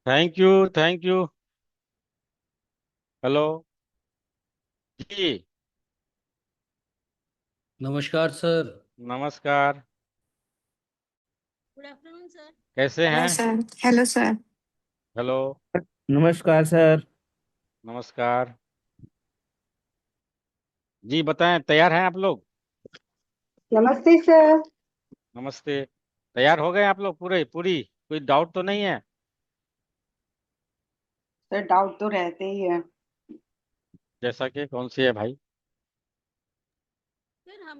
Thank you. Thank you. Hello जी। नमस्कार sir. नमस्कार। Good afternoon sir. कैसे हेलो हैं? सर। Hello sir. हेलो। नमस्कार सर। नमस्कार। जी बताएं, तैयार हैं आप लोग? नमस्ते सर। नमस्ते। तैयार हो गए आप लोग पूरे पूरी? कोई डाउट तो नहीं है? सर डाउट तो रहते ही है। जैसा कि कौन सी है भाई? सर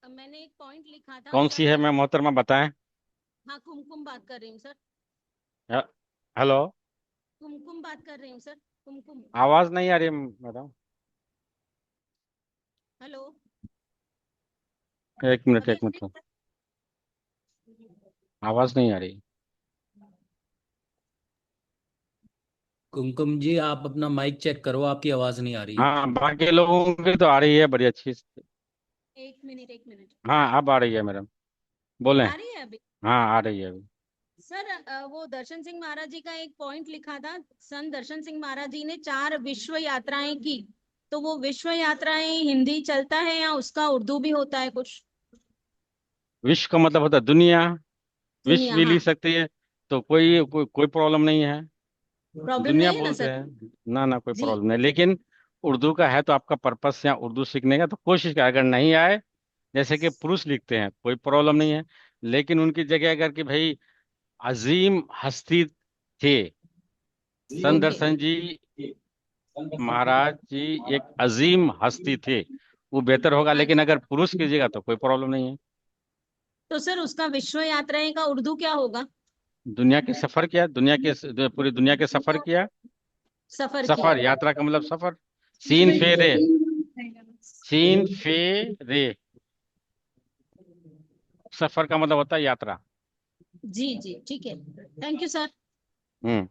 मैंने एक पॉइंट लिखा था कौन सी है सन मैं मोहतरमा, बताएं। हाँ, कुमकुम बात कर रही हूँ सर। हे- हेलो। कुमकुम बात कर रही हूँ सर। कुमकुम। आवाज नहीं आ रही मैडम। हेलो। एक मिनट, अभी एक आ मिनट। रही आवाज नहीं आ रही। कुमकुम जी, आप अपना माइक चेक करो, आपकी आवाज नहीं आ रही। हाँ, बाकी लोगों की तो आ रही है बड़ी अच्छी से। एक मिनट, एक मिनट। हाँ, अब आ रही है मैडम। बोलें। आ रही है अभी? हाँ, आ रही है अभी। सर वो दर्शन सिंह महाराज जी का एक पॉइंट लिखा था। सन दर्शन सिंह महाराज जी ने 4 विश्व यात्राएं की। तो वो विश्व यात्राएं हिंदी चलता है या उसका उर्दू भी होता है कुछ? विश्व का मतलब होता है दुनिया। विश्व दुनिया, भी हाँ। लिख सकती है। तो कोई प्रॉब्लम नहीं है। प्रॉब्लम दुनिया नहीं है ना बोलते सर? हैं। ना ना, कोई जी। प्रॉब्लम नहीं, लेकिन उर्दू का है तो आपका पर्पस या उर्दू सीखने का तो कोशिश करें, अगर नहीं आए जैसे कि पुरुष लिखते हैं कोई प्रॉब्लम नहीं है। लेकिन उनकी जगह अगर कि भाई अजीम हस्ती थे, ओके। संदर्शन जी महाराज जी एक अजीम हस्ती थे, वो बेहतर होगा। लेकिन अच्छा। अगर पुरुष कीजिएगा तो कोई प्रॉब्लम नहीं है। तो सर उसका विश्व यात्राएं का उर्दू क्या होगा? दुनिया के सफर किया, पूरी दुनिया के सफर किया। सफर किया। सफर, यात्रा का मतलब सफर। सीन फेरे। सीन फे रे। सफर का मतलब होता है यात्रा। जी जी, ठीक है। Thank you sir. Hmm.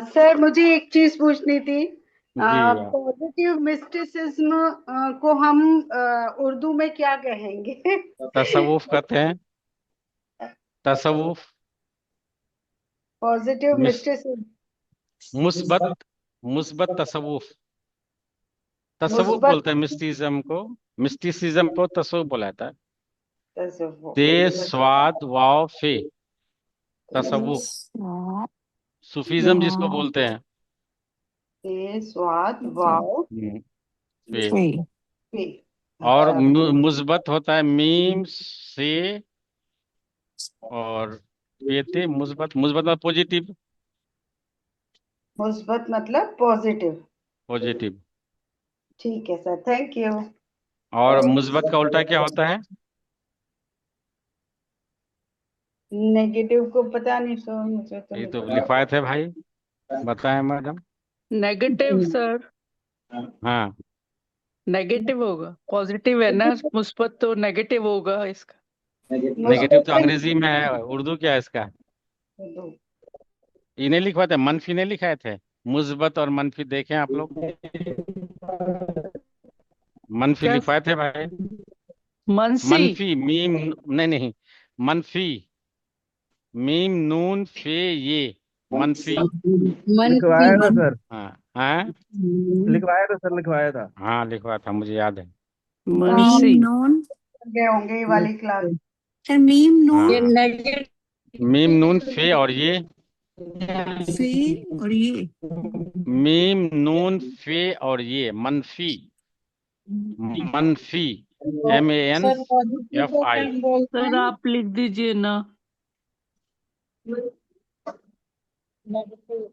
Sir मुझे एक चीज पूछनी थी। जी। पॉजिटिव मिस्टिसिज्म को हम उर्दू में क्या कहेंगे? तसव्वुफ कहते हैं। तसव्वुफ। Positive mis mysticism. मुस्बत। मुस्बत तसव्वुफ। तसव्वुफ मुस्बत बोलते हैं मिस्टिज्म को। मिस्टिसिज्म को तसव्वुफ बोला जाता है। तसव्वुफ। ते स्वाद वाव फे। तसव्वुफ। स्वाद सूफीज्म जिसको वाव बोलते हैं। ते स्वाद वाव फे। ट्री। पे। और अच्छा। मुस्बत होता है मीम से। और पेते मुस्बत, मुस्बत मतलब पॉजिटिव। मुस्बत मतलब पॉजिटिव। पॉजिटिव। ठीक है सर, थैंक यू। और मुस्बत का उल्टा क्या होता है? नेगेटिव को पता नहीं सर, मुझे तो ये नहीं तो पता। लिखवाए थे भाई। बताएं मैडम। Negative sir. हाँ। नेगेटिव होगा, पॉजिटिव है ना, मुस्बत तो नेगेटिव होगा इसका। नेगेटिव मुस्बत तो का अंग्रेजी में है, उर्दू क्या है इसका? ये नहीं लिखवाए थे, मनफी नहीं लिखाए थे? मुस्बत और मनफी देखें आप लोग। मनफी क्या? लिखवाए थे भाई। मनसी। मनफी मीम, नहीं नहीं, मनफी मीम नून फे ये, मनफी। लिखवाया था मन सर। हाँ हाँ। लिखवाया था सर, लिखवाया था। हाँ, लिखवाया था, मुझे याद है। मीम मनसी। नून। गए होंगे ये वाली क्लास। सर मीम हाँ ये नून हाँ। नेगेटिव। मीम नून फे और ये। से और ये मीम नून फे और ये मनफी। मनफी। MAN सर पॉजिटिव को क्या FI। बोलते हैं? सर आप लिख दीजिए ना। नेगेटिव।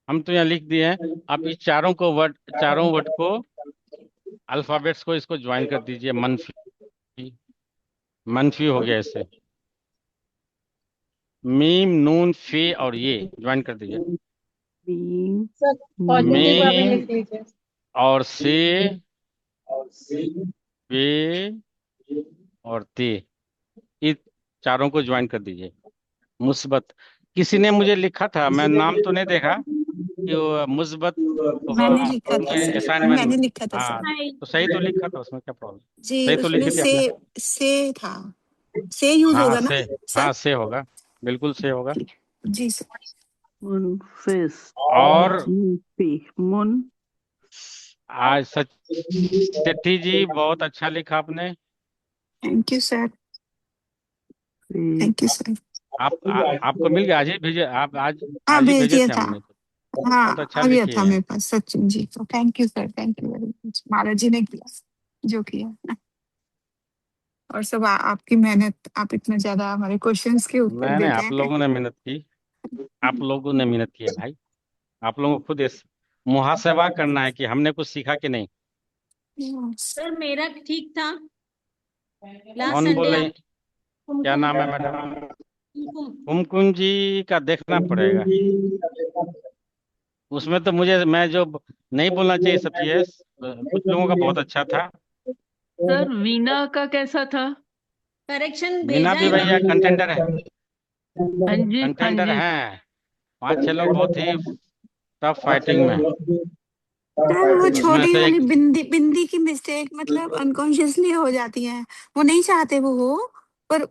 हम तो यहाँ लिख दिए हैं। आप इस चारों वर्ड को, अल्फाबेट्स को, इसको ज्वाइन कर दीजिए, मनफी। मनफी हो गया इससे। मीम नून फे और ये ज्वाइन कर दीजिए। बीन। सर पॉजिटिव का भी मीम लिख लीजिए। और से, पे और ते, इस चारों को ज्वाइन कर दीजिए। मुस्बत। किसी ने मुझे लिखा था, मैं नाम तो नहीं देखा, कि वो मुस्बत मैंने लिखा था ये सर, असाइनमेंट। मैंने लिखा था हाँ, सर तो सही तो लिखा था, उसमें क्या प्रॉब्लम। जी। सही तो उसमें लिखी थी आपने। से था, से यूज हाँ होगा ना से। सर? हाँ से होगा, बिल्कुल से होगा। जी सर। मुनफिस और मुन आज सच सेठी जी बहुत अच्छा लिखा आपने। Thank you sir, thank you sir. आपको मिल गया, आज ही भेजे आप, आज हाँ आज ही भेज भेजे दिया थे था। हमने तो। बहुत हाँ अच्छा आ गया लिखी था है। मेरे पास सचिन जी, तो thank you sir, thank you very much. Maharaj ji ने किया जो किया, और सब आपकी मेहनत, आप इतना ज्यादा हमारे क्वेश्चंस के उत्तर नहीं नहीं, देते आप हैं। लोगों ने मेहनत की। आप लोगों ने मेहनत की है भाई। आप लोगों को खुद इस मुहासेवा करना है कि हमने कुछ सीखा कि नहीं। सर मेरा ठीक था लास्ट कौन बोल संडे रहे आप। हैं? क्या कुमकुम नाम है मैडम? कुमकुम। कुमकुम जी का देखना पड़ेगा। उसमें तो मुझे, मैं जो नहीं बोलना चाहिए सब चीजें, कुछ लोगों का बहुत अच्छा था। सर वीना का कैसा था? करेक्शन मीना भेजा भी है ना? भैया कंटेंडर है, हाँ जी, हाँ कंटेंडर जी। हैं। 5-6 लोग बहुत ही टफ फाइटिंग में हैं। सर वो उसमें छोटी से वाली एक, बिंदी बिंदी की मिस्टेक मतलब अनकॉन्शियसली हो जाती है, वो नहीं चाहते वो हो, पर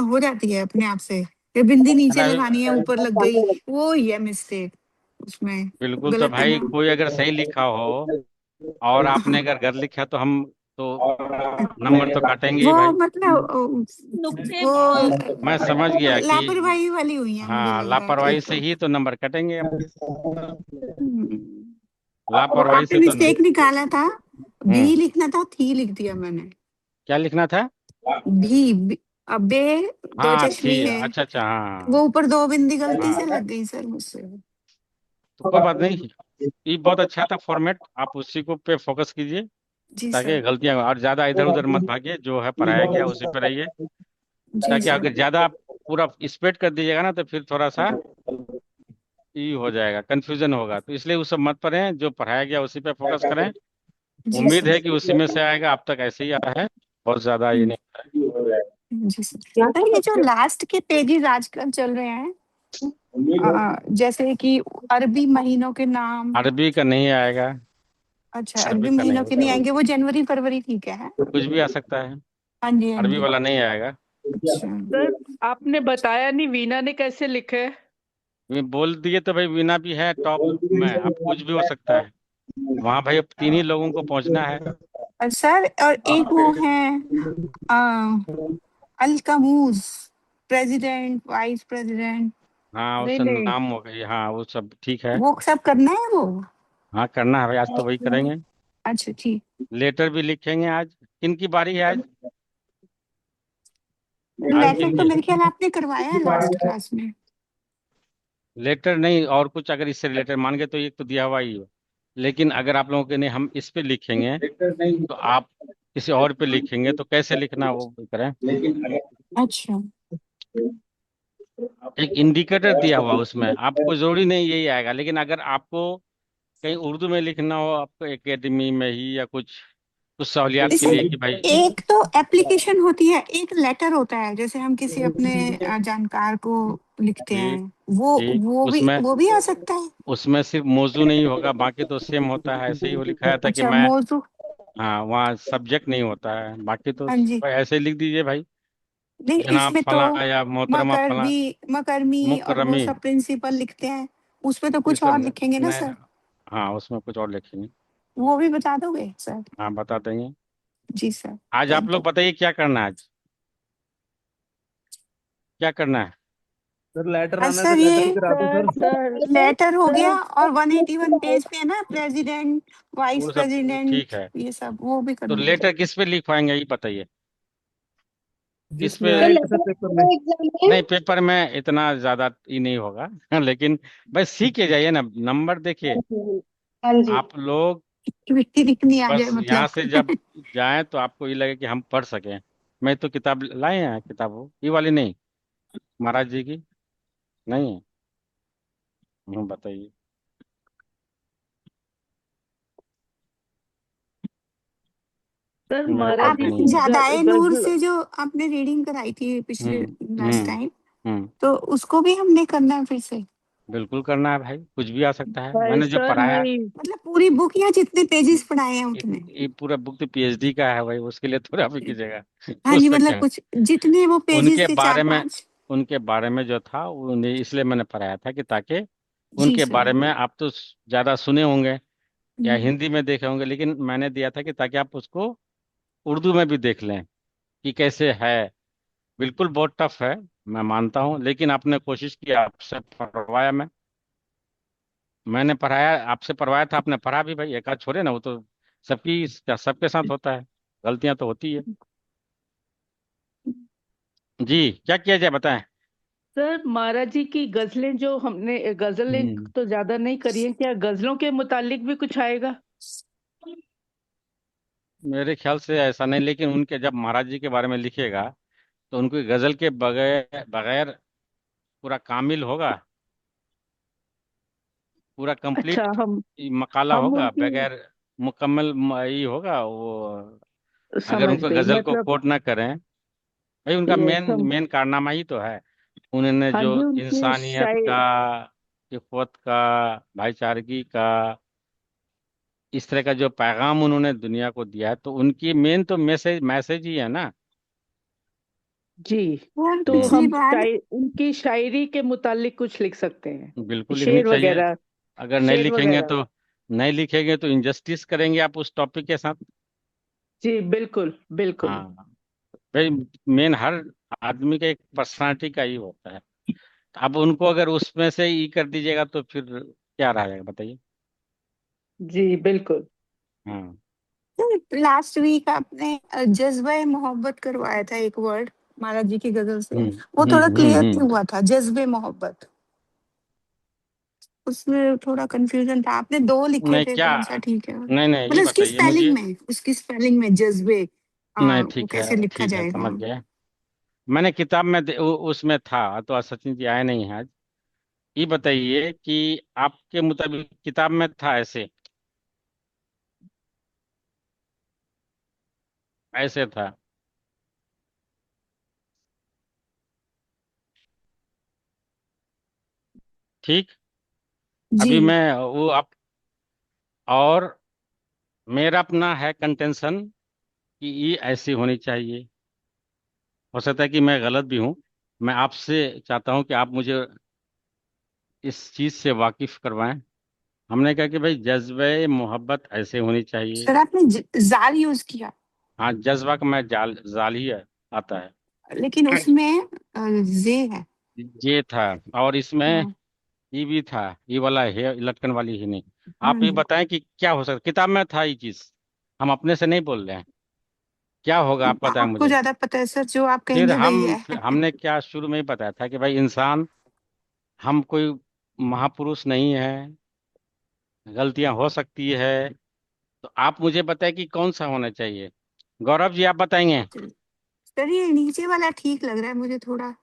हो जाती है अपने आप से। ये बिंदी नीचे लगानी है, ऊपर लग गई, वो ही है मिस्टेक उसमें। बिल्कुल। तो गलत है भाई ना? कोई अगर सही लिखा हो और आपने हाँ, अगर गलत लिखा तो हम तो नंबर तो काटेंगे ही वो भाई। मतलब नुक्ते मैं समझ गया कि लापरवाही वाली हुई है, मुझे हाँ, लग रहा है लापरवाही एक से तो। ही तो नंबर कटेंगे अपने। वो लापरवाही आपने से तो नहीं। मिस्टेक निकाला था, भी हम्म। लिखना था, थी लिख दिया मैंने। क्या लिखना था? अब बे, दो हाँ चश्मे थी, है, अच्छा अच्छा, हाँ। वो ऊपर दो बिंदी गलती से हाँ लग गई सर मुझसे। तो कोई बात नहीं। ये बहुत अच्छा था फॉर्मेट, आप उसी को पे फोकस कीजिए जी ताकि सर। गलतियां, और ज्यादा इधर उधर मत भागिए, जो है पढ़ाया गया उसी पे रहिए। जी ताकि सर। अगर ज्यादा आप पूरा स्प्रेड कर दीजिएगा ना तो फिर थोड़ा सा ये हो जाएगा, कंफ्यूजन होगा, तो इसलिए उस सब मत पढ़ें, जो पढ़ाया गया उसी पे फोकस करें। जी उम्मीद सर। है कि उसी में से आएगा, अब तक ऐसे ही आया है, बहुत ज्यादा ये हम्म, नहीं। जी सर। सर ये जो लास्ट के पेजेस आजकल चल रहे हैं, जैसे कि अरबी महीनों के नाम। अरबी का नहीं आएगा। अच्छा, अरबी अरबी का नहीं, महीनों के नहीं उसमें आएंगे, वो जनवरी फरवरी ठीक है? कुछ भी आ सकता है। हाँ जी, हाँ अरबी जी। वाला नहीं आएगा। अच्छा। सर आपने बताया नहीं वीना ने कैसे लिखे? मैं बोल दिए तो भाई, वीना भी है टॉप में, अब कुछ भी हो सकता है वहां भाई, अब 3 ही लोगों को पहुंचना है। और सर और एक वो है आ, अल कमूज, प्रेसिडेंट, वाइस प्रेसिडेंट। हाँ नहीं उसका नहीं, नाम हो गई, हाँ वो सब ठीक है। वो सब करना है वो? हाँ करना है भाई, आज तो वही करेंगे। अच्छा ठीक। लेटर भी लिखेंगे आज। किन की बारी है आज? आज लेटर तो किनकी? मेरे ख्याल आपने करवाया है लास्ट क्लास में। लेटर नहीं, और कुछ अगर इससे रिलेटेड मान के तो एक तो दिया हुआ ही है। लेकिन अगर आप लोगों के नहीं, हम इस पे लिखेंगे तो आप किसी और पे लिखेंगे, तो कैसे लिखना वो भी करें। अच्छा। एक इंडिकेटर दिया हुआ उसमें, आपको जरूरी नहीं यही आएगा, लेकिन अगर आपको कहीं उर्दू में लिखना हो, आपको एकेडमी में ही या कुछ कुछ सहूलियात के जैसे लिए कि भाई। एक तो एप्लीकेशन होती है, एक लेटर होता है, जैसे हम किसी अपने जानकार को लिखते हैं, ठीक वो ठीक। वो भी उसमें वो भी आ सकता है? उसमें सिर्फ मौजू नहीं होगा, बाकी तो सेम होता है, ऐसे ही वो लिखाया था कि अच्छा, मैं, मौजू। हाँ वहाँ सब्जेक्ट नहीं होता है, बाकी तो हाँ जी। भाई ऐसे ही लिख दीजिए भाई, नहीं, जनाब इसमें तो फला या मोहतरमा फला। मकरमी और वो मुकरमी। सब प्रिंसिपल लिखते हैं, उसमें तो ये कुछ सब और लिखेंगे ना नहीं। सर? हाँ उसमें कुछ और लिखेंगे। वो भी बता दोगे सर? हाँ बता देंगे। जी सर। आज आप थैंक लोग यू। बताइए क्या करना है आज, क्या करना है। सर लेटर आना है तो सर लेटर भी ये करा दो सर सर। सर लेटर हो गया, सर और 181 पेज पे है ना, प्रेसिडेंट, वाइस वो सब ठीक प्रेसिडेंट, है। ये सब वो भी तो करना है। लेटर किस पे लिखवाएंगे ये बताइए। किस पे? जिसमें आएगा सर पेपर में। नहीं पेपर में इतना ज्यादा ही नहीं होगा लेकिन भाई सीख के जाइए ना, नंबर देखिए। हाँ जी। आप लोग मिट्टी दिखनी आ जाए बस यहाँ मतलब। से जब जाएं तो आपको ये लगे कि हम पढ़ सकें। मैं तो किताब लाए हैं, किताब वो ये वाली नहीं, महाराज जी की नहीं है। बताइए। सर मेरे पास महाराज भी जी आपने नहीं की है। जादाए नूर गजल। से जो आपने रीडिंग कराई थी पिछले हम्म लास्ट हम्म टाइम, हम्म। तो उसको भी हमने करना है फिर से? बिल्कुल करना है भाई, कुछ भी आ सकता है, पर मैंने जो सर पढ़ाया। मैं मतलब पूरी बुक या जितने पेजेस पढ़ाए हैं उतने? ये पूरा बुक तो पीएचडी का है भाई, उसके लिए थोड़ा भी कीजिएगा। हाँ उस जी, पे मतलब क्या, कुछ जितने वो पेजेस उनके थे, चार बारे में, पांच। उनके बारे में जो था उन्हें इसलिए मैंने पढ़ाया था कि ताकि जी उनके सर। बारे में आप तो ज्यादा सुने होंगे या हम्म, हिंदी में देखे होंगे, लेकिन मैंने दिया था कि ताकि आप उसको उर्दू में भी देख लें कि कैसे है। बिल्कुल बहुत टफ है, मैं मानता हूँ, लेकिन आपने कोशिश की, आपसे पढ़वाया मैंने पढ़ाया, आपसे पढ़वाया था, आपने पढ़ा भी भाई, एक आध छोड़े ना, वो तो सबके साथ होता है, गलतियां तो होती है। जी, क्या किया जाए बताएं। सर महाराज जी की गजलें जो हमने गजलें हम्म। तो ज्यादा नहीं करी हैं, क्या गजलों के मुतालिक भी कुछ आएगा? मेरे ख्याल से ऐसा नहीं, लेकिन उनके जब महाराज जी के बारे में लिखेगा तो उनकी गजल के बगैर बगैर पूरा कामिल होगा, पूरा अच्छा, कंप्लीट हम मकाला हम होगा, उनकी बगैर मुकम्मल ये होगा वो, अगर समझ उनको गई गजल को मतलब। कोट ना करें। भाई उनका ये मेन सम मेन कारनामा ही तो है, उन्होंने हाँ जो जी, उनकी इंसानियत का, इख्वत का, भाईचारगी का, इस तरह का जो पैगाम उन्होंने दुनिया को दिया है, तो उनकी मेन तो मैसेज मैसेज ही है ना। जी। और तो दूसरी हम बात, उनकी शायरी के मुतालिक कुछ लिख सकते हैं, बिल्कुल लिखनी शेर चाहिए, वगैरह। अगर नहीं शेर लिखेंगे वगैरह। तो, नहीं लिखेंगे तो इंजस्टिस करेंगे आप उस टॉपिक के साथ। जी बिल्कुल बिल्कुल। हाँ भाई, मेन हर आदमी का एक पर्सनालिटी का ही होता है, अब उनको अगर उसमें से ही कर दीजिएगा तो फिर क्या रहेगा बताइए। जी बिल्कुल। हाँ। लास्ट वीक आपने जज्बा मोहब्बत करवाया था एक वर्ड महाराज जी की गजल से, हम्म वो थोड़ा क्लियर नहीं हम्म। हुआ था, जज्बे मोहब्बत। उसमें थोड़ा कंफ्यूजन था, आपने दो लिखे नहीं थे, क्या, कौन सा ठीक है? नहीं नहीं, ये मतलब उसकी बताइए मुझे। स्पेलिंग में, उसकी स्पेलिंग में जज्बे, नहीं वो ठीक है, कैसे लिखा ठीक है, जाएगा? समझ गया। मैंने किताब में उसमें था, तो आज सचिन जी आए नहीं हैं आज। ये बताइए कि आपके मुताबिक किताब में था ऐसे, ऐसे था, ठीक। जी। अभी मैं वो आप, और मेरा अपना है कंटेंशन कि ये ऐसी होनी चाहिए, हो सकता है कि मैं गलत भी हूँ, मैं आपसे चाहता हूँ कि आप मुझे इस चीज़ से वाकिफ करवाएं। हमने कहा कि भाई जज्बे मोहब्बत ऐसे होनी चाहिए। सर आपने जाल यूज किया, हाँ, जज्बा का मैं जाल जाल ही आता है। लेकिन उसमें जे है। ये था, और इसमें हाँ। ये भी था, ये वाला है, लटकन वाली ही नहीं। हाँ आप ये जी। बताएं कि क्या हो सकता, किताब में था ये चीज, हम अपने से नहीं बोल रहे हैं, क्या होगा आप बताएं आपको मुझे। ज्यादा पता है सर, जो आप फिर कहेंगे वही है। हमने क्या शुरू में ही बताया था कि भाई इंसान, हम कोई महापुरुष नहीं है, गलतियां हो सकती है, तो आप मुझे बताएं कि कौन सा होना चाहिए। गौरव जी आप बताएंगे। सर ये नीचे वाला ठीक लग रहा है मुझे थोड़ा,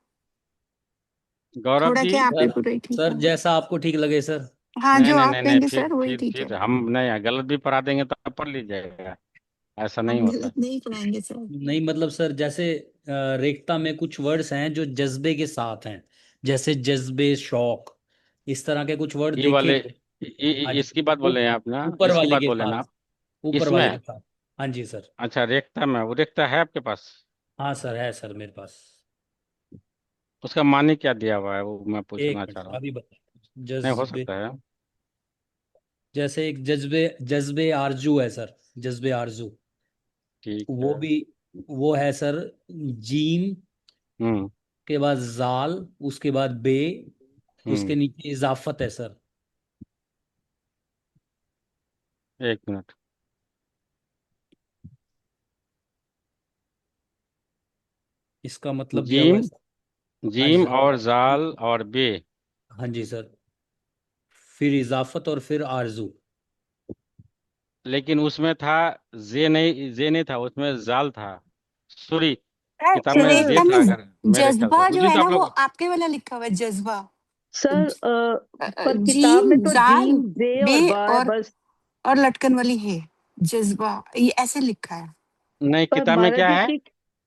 गौरव थोड़ा जी। क्या, आप सर बिल्कुल ही ठीक सर है। जैसा आपको ठीक लगे सर। हाँ, नहीं जो नहीं आप नहीं नहीं, कहेंगे फिर सर वही फिर ठीक है। फिर हम नहीं, गलत भी पढ़ा देंगे तो आप पढ़ लीजिएगा, ऐसा नहीं हम होता। गलत नहीं पढ़ाएंगे सर। नहीं मतलब सर, जैसे रेखता में कुछ वर्ड्स हैं जो जज्बे के साथ हैं, जैसे जज्बे, शौक, इस तरह के कुछ वर्ड ये देखे वाले हैं। हाँ जी। इसकी बात बोले हैं आप ना, ऊपर इसकी वाले बात के बोले ना साथ, आप। ऊपर वाले के इसमें, साथ। हाँ जी सर। अच्छा रेखता में, वो रेखता है आपके पास, हाँ सर, है सर मेरे पास। उसका माने क्या दिया हुआ है वो मैं एक पूछना चाह मिनट रहा हूँ। अभी बता। नहीं हो जज्बे, सकता है। जैसे एक जज्बे, जज्बे आरजू है सर, जज्बे आरजू। ठीक वो है। भी, वो है सर, जीम हम्म के बाद जाल, उसके बाद बे, हम्म। उसके नीचे इजाफत है सर। एक मिनट। इसका मतलब दिया हुआ है जीम, सर। हाँ जी जीम सर। और जाल और बे, हाँ जी सर, फिर इजाफत और फिर आरजू। लेकिन उसमें था, जे नहीं था उसमें, जाल था, सॉरी, किताब में जे रेखता था, में अगर मेरे ख्याल से जज्बा उस जो दिन है तो ना, आप वो लोग। आपके वाला लिखा हुआ है जज्बा। सर पर किताब में जीम तो जाल जीम जे बे और बा है और बस। लटकन वाली है, जज्बा, ये ऐसे लिखा है। नहीं, पर किताब में क्या है।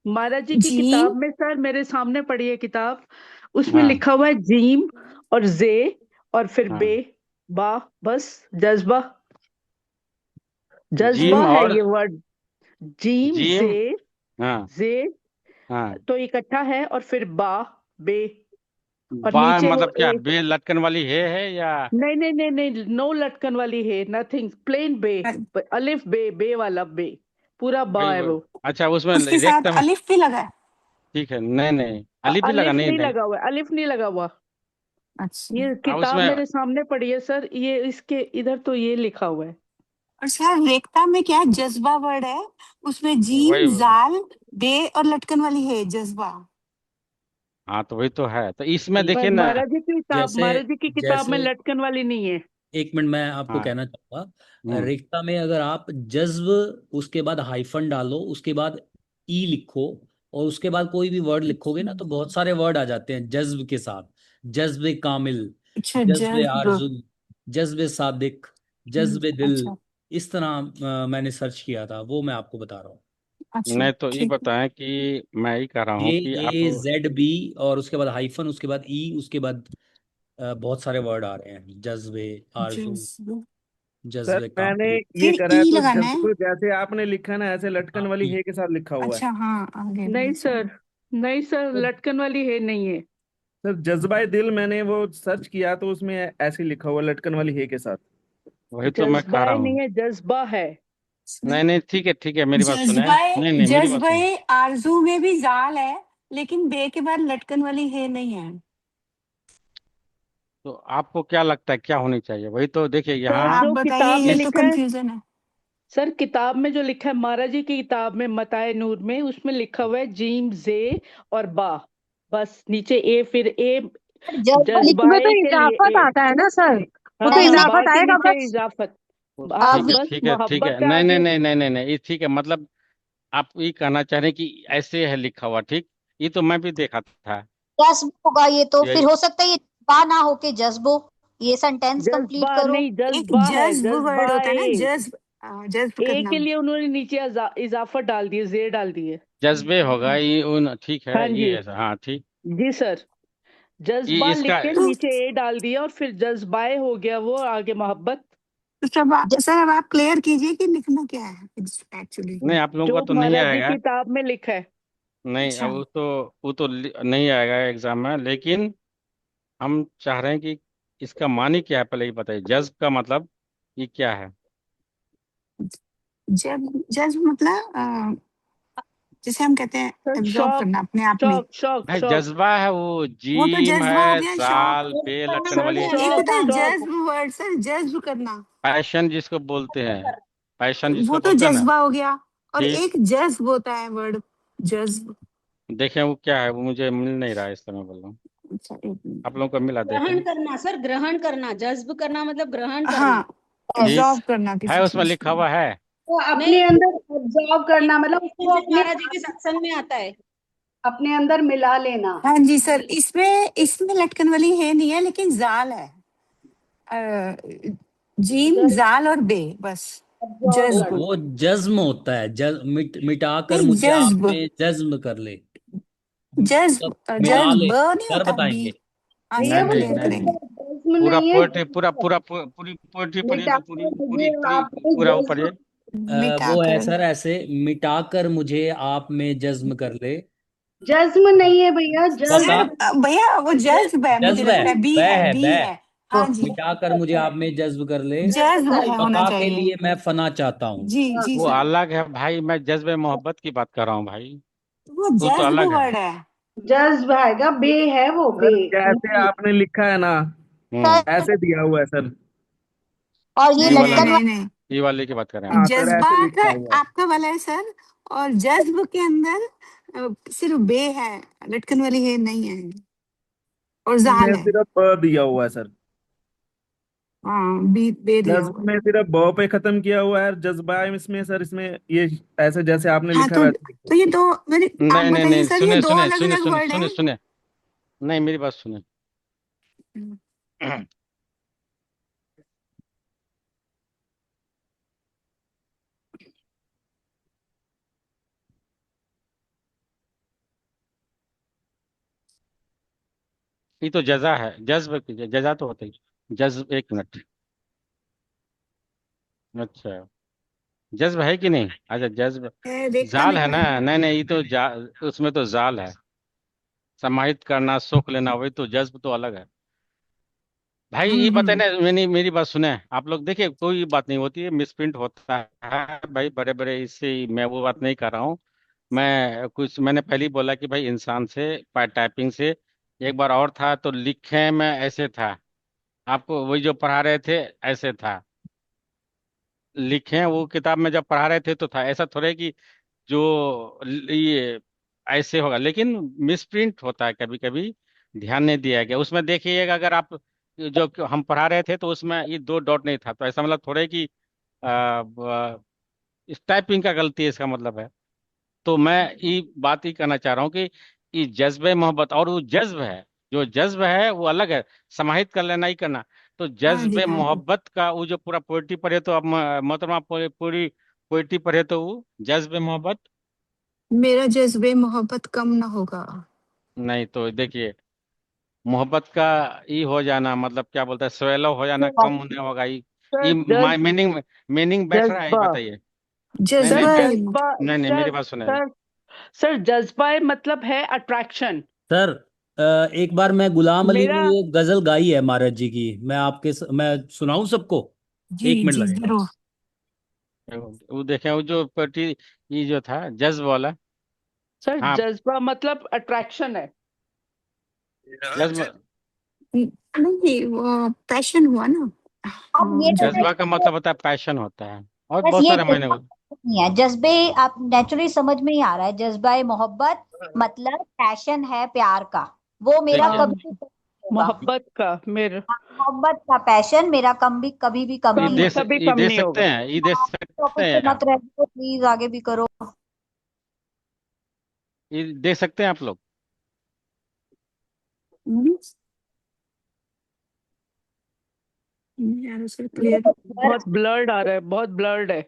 महाराज जी की जीम। किताब में सर, मेरे सामने पड़ी है किताब, उसमें हाँ, लिखा हुआ है जीम और जे और फिर हाँ, बे, बा, बस जज्बा। जज्बा जीम है और ये वर्ड। Gym gym. हाँ जे हाँ। तो इकट्ठा है, और फिर बा, बे, और बा नीचे वो मतलब क्या, ए। बे लटकन वाली है या? नहीं नहीं नहीं नहीं, नो लटकन वाली है, नथिंग, प्लेन बे। अलिफ बे, बे वाला बे, पूरा बा वही है वही। वो। अच्छा, उसमें उसके साथ रेक्ट में। अलिफ भी लगा है। ठीक है, नहीं नहीं, अलिफ भी लगा, अलिफ नहीं नहीं नहीं। लगा हुआ, अलिफ नहीं लगा हुआ। अच्छा। ये हाँ, किताब उसमें मेरे सामने पड़ी है सर, ये इसके इधर तो ये लिखा हुआ है। और सर रेखता में क्या है, जज्बा वर्ड है, उसमें जीम वही। जाल बे और लटकन वाली है जज्बा। हाँ, तो वही तो है, तो इसमें ठीक। देखिए ना। जैसे महाराज जी की किताब में जैसे लटकन वाली नहीं है। एक मिनट मैं आपको हाँ। कहना चाहूंगा, हम्म। रिक्ता में अगर आप जज्ब उसके बाद हाइफन डालो, उसके बाद ई लिखो, और उसके बाद कोई भी वर्ड लिखोगे ना, तो बहुत सारे वर्ड आ जाते हैं जज्ब के साथ। जज्ब कामिल, अच्छा जज्ब जज्ब। आरजू, जज्ब सादिक, जज्ब दिल। अच्छा इस तरह मैंने सर्च किया था, वो मैं आपको बता रहा हूँ। अच्छा नहीं, तो ये ठीक है। बताएं कि मैं ये कह रहा जे हूँ कि आप। ए जेड बी, और उसके बाद हाइफन, उसके बाद ई, उसके बाद बहुत सारे वर्ड आ रहे हैं, जज्बे, आरजू, जज्ब जज्ब सर मैंने कामिल। ये फिर करा है ई तो लगाना है। जज्ब जैसे आपने लिखा ना ऐसे लटकन हाँ, वाली ई। हे के साथ लिखा हुआ है। अच्छा हाँ आगे नहीं भी सर, सही। नहीं सर, सर लटकन वाली है नहीं है। सर, जज्बाए दिल मैंने वो सर्च किया तो उसमें ऐसे लिखा हुआ लटकन वाली हे के साथ। वही तो मैं कह रहा जज्बाए नहीं हूँ। है, जज्बा है। नहीं नहीं, ठीक है ठीक है, मेरी बात सुने। जज्बाए नहीं नहीं, मेरी बात सुने। जज्बाए आरजू में भी जाल है, लेकिन बे के बाद लटकन वाली है नहीं है। तो आपको क्या लगता है क्या होनी चाहिए? वही तो देखिए सर यहाँ। आप जो बताइए, किताब में ये तो लिखा है, कंफ्यूजन है। सर किताब में जो लिखा है, महाराज जी की किताब में मताए नूर में, उसमें लिखा हुआ है जीम जे और बा, बस नीचे ए, फिर ए, लिखने में तो जज्बाए के लिए इजाफत ए। आता है ना सर, वो तो हाँ नहीं हाँ, नहीं बा इजाफत के आएगा नीचे बस। इजाफत। ठीक आप है अब बस ठीक है ठीक है, मोहब्बत नहीं नहीं आगे। नहीं नहीं नहीं नहीं, ये ठीक है, मतलब आप ये कहना चाह रहे हैं कि ऐसे है लिखा हुआ, ठीक। ये तो मैं भी देखा था। जज्ब होगा ये, तो फिर यही। हो सकता है ये बा ना होके जज्ब हो। ये सेंटेंस कंप्लीट जज्बा करो। नहीं, एक जज्बा है, जज्ब वर्ड जज्बा होता है ना, ए। जज्ब जज्ब ए करना। के लिए उन्होंने नीचे इजाफत डाल दी है, जे डाल दी है। जज्बे होगा ये उन, ठीक है हाँ जी, ये ऐसा, हाँ ठीक। जी सर। ये जज्बा लिख इसका। के तो नीचे ए डाल दिया, और फिर जज्बाए हो गया वो, आगे मोहब्बत। सर अब आप क्लियर कीजिए कि लिखना क्या है एक्चुअली। नहीं, आप लोगों जो का तो नहीं महाराज जी आएगा। किताब में लिखा है। नहीं, अच्छा अब वो तो नहीं आएगा एग्जाम में, लेकिन हम चाह रहे हैं कि इसका मानी क्या है, पहले ये बताइए, जज्ब का मतलब ये क्या है? जब जज्ब मतलब जिसे हम कहते हैं सर एब्जॉर्ब शौक, करना अपने आप में। शौक शौक भाई शौक। जज्बा है वो, वो तो जीम जज्बा हो है, गया, शौक। जाल पे लटकन सर वाली। एक शौक होता है शौक। जज्ब वर्ड सर, जज्ब करना। पैशन जिसको बोलते हैं, पैशन वो जिसको तो बोलते हैं ना। जज्बा हो गया, और ठीक। एक जज्ब होता है वर्ड, जज्ब। देखें वो क्या है, वो मुझे मिल नहीं रहा है, इसलिए मैं बोल रहा हूँ। अच्छा एक आप मिनट। लोगों को मिला, ग्रहण देखें। करना सर, ग्रहण करना, जज्ब करना मतलब ग्रहण करना। हाँ ठीक एब्जॉर्ब करना है, किसी उसमें चीज लिखा को। हुआ है। तो अपने नहीं, अंदर ऑब्जर्व ये करना मतलब दर्शन उसको सिंह अपने महाराज जी के सत्संग में आता है। अपने अंदर मिला लेना। हाँ जी सर, इसमें इसमें लटकन वाली है नहीं है, लेकिन जाल है। अ, जीम जाल और बे बस। ऑब्जर्व वो करना। जज्ब वो जज्म होता है, मिटाकर नहीं, मुझे आप जज्ब में जज्म कर ले, जज्ब मतलब मिला ले। जज्ब नहीं कर होता बी। बताएंगे। हाँ भैया नहीं सर वो नहीं क्लियर नहीं नहीं, करेंगे। जज्ब पूरा नहीं है, पोएट्री, पूरा जज्ब पूरा पूरी पोएट्री है। पढ़िए ना, मिटाकर पूरी मुझे पूरी पूरी आप में पूरा वो पढ़िए। जज्ब। वो है मिटाकर। सर ऐसे, मिटाकर मुझे आप में जज्म कर ले। जज्ब नहीं है भैया, बता। सर जज्ब। भैया वो जज्ब है, मुझे जज्ब है, लगता है बी वह है, है बी वह। है। हाँ जी, मिटाकर मुझे आप में जज्ब कर ले, जज्ब जज्ब है करें। होना बका के चाहिए। लिए मैं फना चाहता हूँ। जी हाँ, जी वो सर, अलग है भाई, मैं जज्बे मोहब्बत की बात कर रहा हूँ भाई। वो वो तो जज्ब अलग है। वर्ड है। जज्ब आएगा, बे है वो, बे। सर जैसे आपने लिखा है ना हम्म। ऐसे दिया हुआ है सर। और ये ये नहीं वाला नहीं लटकन नहीं, नहीं नहीं, ये वाले की बात कर रहे हैं आप। हाँ सर जज्बा ऐसे का लिखा हुआ है। आपका वाला है सर, और जज्ब के अंदर सिर्फ बे है, लटकन वाली है नहीं है, और जाल में है। सिर्फ ब दिया हुआ है सर। हाँ बी बे दिया जज्ब हुआ है। में सिर्फ ब पे खत्म किया हुआ है, जज्बा इसमें सर, इसमें ये ऐसे जैसे आपने हाँ लिखा है वैसे लिखो। तो ये दो मेरे, आप नहीं नहीं बताइए नहीं, सर, ये सुने दो सुने अलग सुने अलग सुने वर्ड सुने है। सुने। नहीं, मेरी बात सुने। ये तो जजा है, जज्ब की जजा तो होता ही। जज्ब, एक मिनट। अच्छा, जज्ब है कि नहीं? अच्छा, जज्ब देखना जाल है देखना। ना? नहीं नहीं, ये तो उसमें तो जाल है। समाहित करना, सुख लेना, वही तो। जज्ब तो अलग है। भाई ये बताए हम्म। ना, मेरी बात सुने। आप लोग देखिए, कोई बात नहीं होती है, मिसप्रिंट होता है भाई, बड़े बड़े। इससे मैं वो बात नहीं कर रहा हूँ। मैंने पहले ही बोला कि भाई इंसान से, टाइपिंग से। एक बार और था तो लिखे में ऐसे था। आपको वही जो पढ़ा रहे थे ऐसे था। लिखे वो किताब में जब पढ़ा रहे थे तो था। ऐसा थोड़ा है कि जो ये ऐसे होगा, लेकिन मिसप्रिंट होता है कभी कभी। ध्यान नहीं दिया गया उसमें। देखिएगा, अगर आप जो हम पढ़ा रहे थे तो उसमें ये दो डॉट नहीं था, तो ऐसा मतलब थोड़ा है कि इस टाइपिंग का गलती है, इसका मतलब है। तो मैं ये बात ही करना चाह रहा हूँ कि ये जज्बे मोहब्बत और वो जज्ब है। जो जज्ब है वो अलग है, समाहित कर लेना ही करना। तो हाँ जी जज्बे हाँ जी। मोहब्बत का वो जो पूरा पोइट्री पढ़े तो अब मोहतरमा पूरी पोइट्री पढ़े तो वो जज्बे मोहब्बत। मेरा जज्बे मोहब्बत कम ना होगा। नहीं तो देखिए, मोहब्बत का ई हो जाना मतलब क्या बोलता है, स्वेलो हो जाना, कम होने होगा। सर ये जज मीनिंग मीनिंग बैठ रहा है, ये जज्बा बताइए। नहीं जज्बा नहीं सर बैठ। जज्बा नहीं नहीं, मेरी सर बात सुने। सर सर जज्बा मतलब है अट्रैक्शन। सर एक बार मैं गुलाम अली मेरा ने ये गजल गाई है महाराज जी की, मैं सुनाऊं सबको? जी 1 मिनट जी लगेगा। जरूर। वो देखे, वो जो पोइट्री, ये जो था जज्ब वाला। सर हाँ, जज्बा मतलब अट्रैक्शन है। जज्ब। नहीं वो पैशन हुआ ना। अब हाँ ये तो जज्बा। जज्बा का मतलब होता है पैशन होता है, और बस बहुत ये सारे मैंने। जज्बा नहीं है, जज्बे आप नेचुरली समझ में ही आ रहा है। जज्बा मोहब्बत मतलब पैशन है प्यार का, वो मेरा देखिए, कभी हाँ, भी कम नहीं होगा। मोहब्बत का मेरा हाँ, मोहब्बत का पैशन मेरा कभी भी कम नहीं होगा। कभी ये कम दे नहीं सकते होगा। हैं, ये दे सकते टॉपिक पे हैं मत आप। रहो प्लीज, आगे भी करो। ये दे सकते हैं आप लोग। हम्म, यार उसे ये क्लियर। तो सर, बहुत ब्लर्ड आ रहा है, बहुत ब्लर्ड है।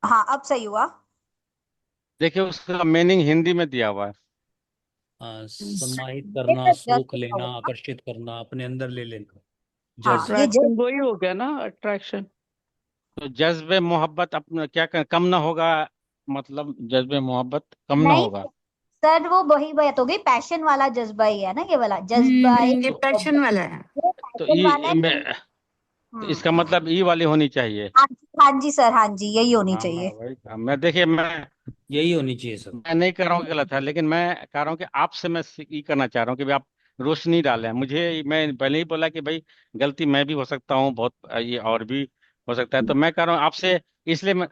हाँ अब सही हुआ। देखिए, उसका मीनिंग हिंदी में दिया हुआ है। सम्मानित ये करना, तो सोख जज्बा लेना, होगा। आकर्षित करना, अपने अंदर ले लेना। हाँ जज्ब। ये अट्रैक्शन वही हो गया ना, अट्रैक्शन। तो जज्बे मोहब्बत अपना क्या कम ना होगा? मतलब जज्बे मोहब्बत कम ना नहीं होगा? सर, वो वही बात हो गई, पैशन वाला जज्बा ही है ना, ये वाला जज्बा है ये तो पैशन मोहब्बत। वाला है। ये तो पैशन वाला है। तो इसका मतलब ई वाली होनी चाहिए। हाँ जी हाँ जी सर, हाँ जी यही होनी हाँ, मैं चाहिए। वही कहा। मैं देखिए, यही होनी चाहिए सर। मैं नहीं कर रहा हूँ कि गलत है, लेकिन मैं कह रहा हूँ कि आपसे मैं ये करना चाह रहा हूँ कि भाई आप रोशनी डालें मुझे। मैं पहले ही बोला कि भाई गलती मैं भी हो सकता हूँ बहुत, ये और भी हो सकता है। तो मैं कह रहा हूँ आपसे, इसलिए मैं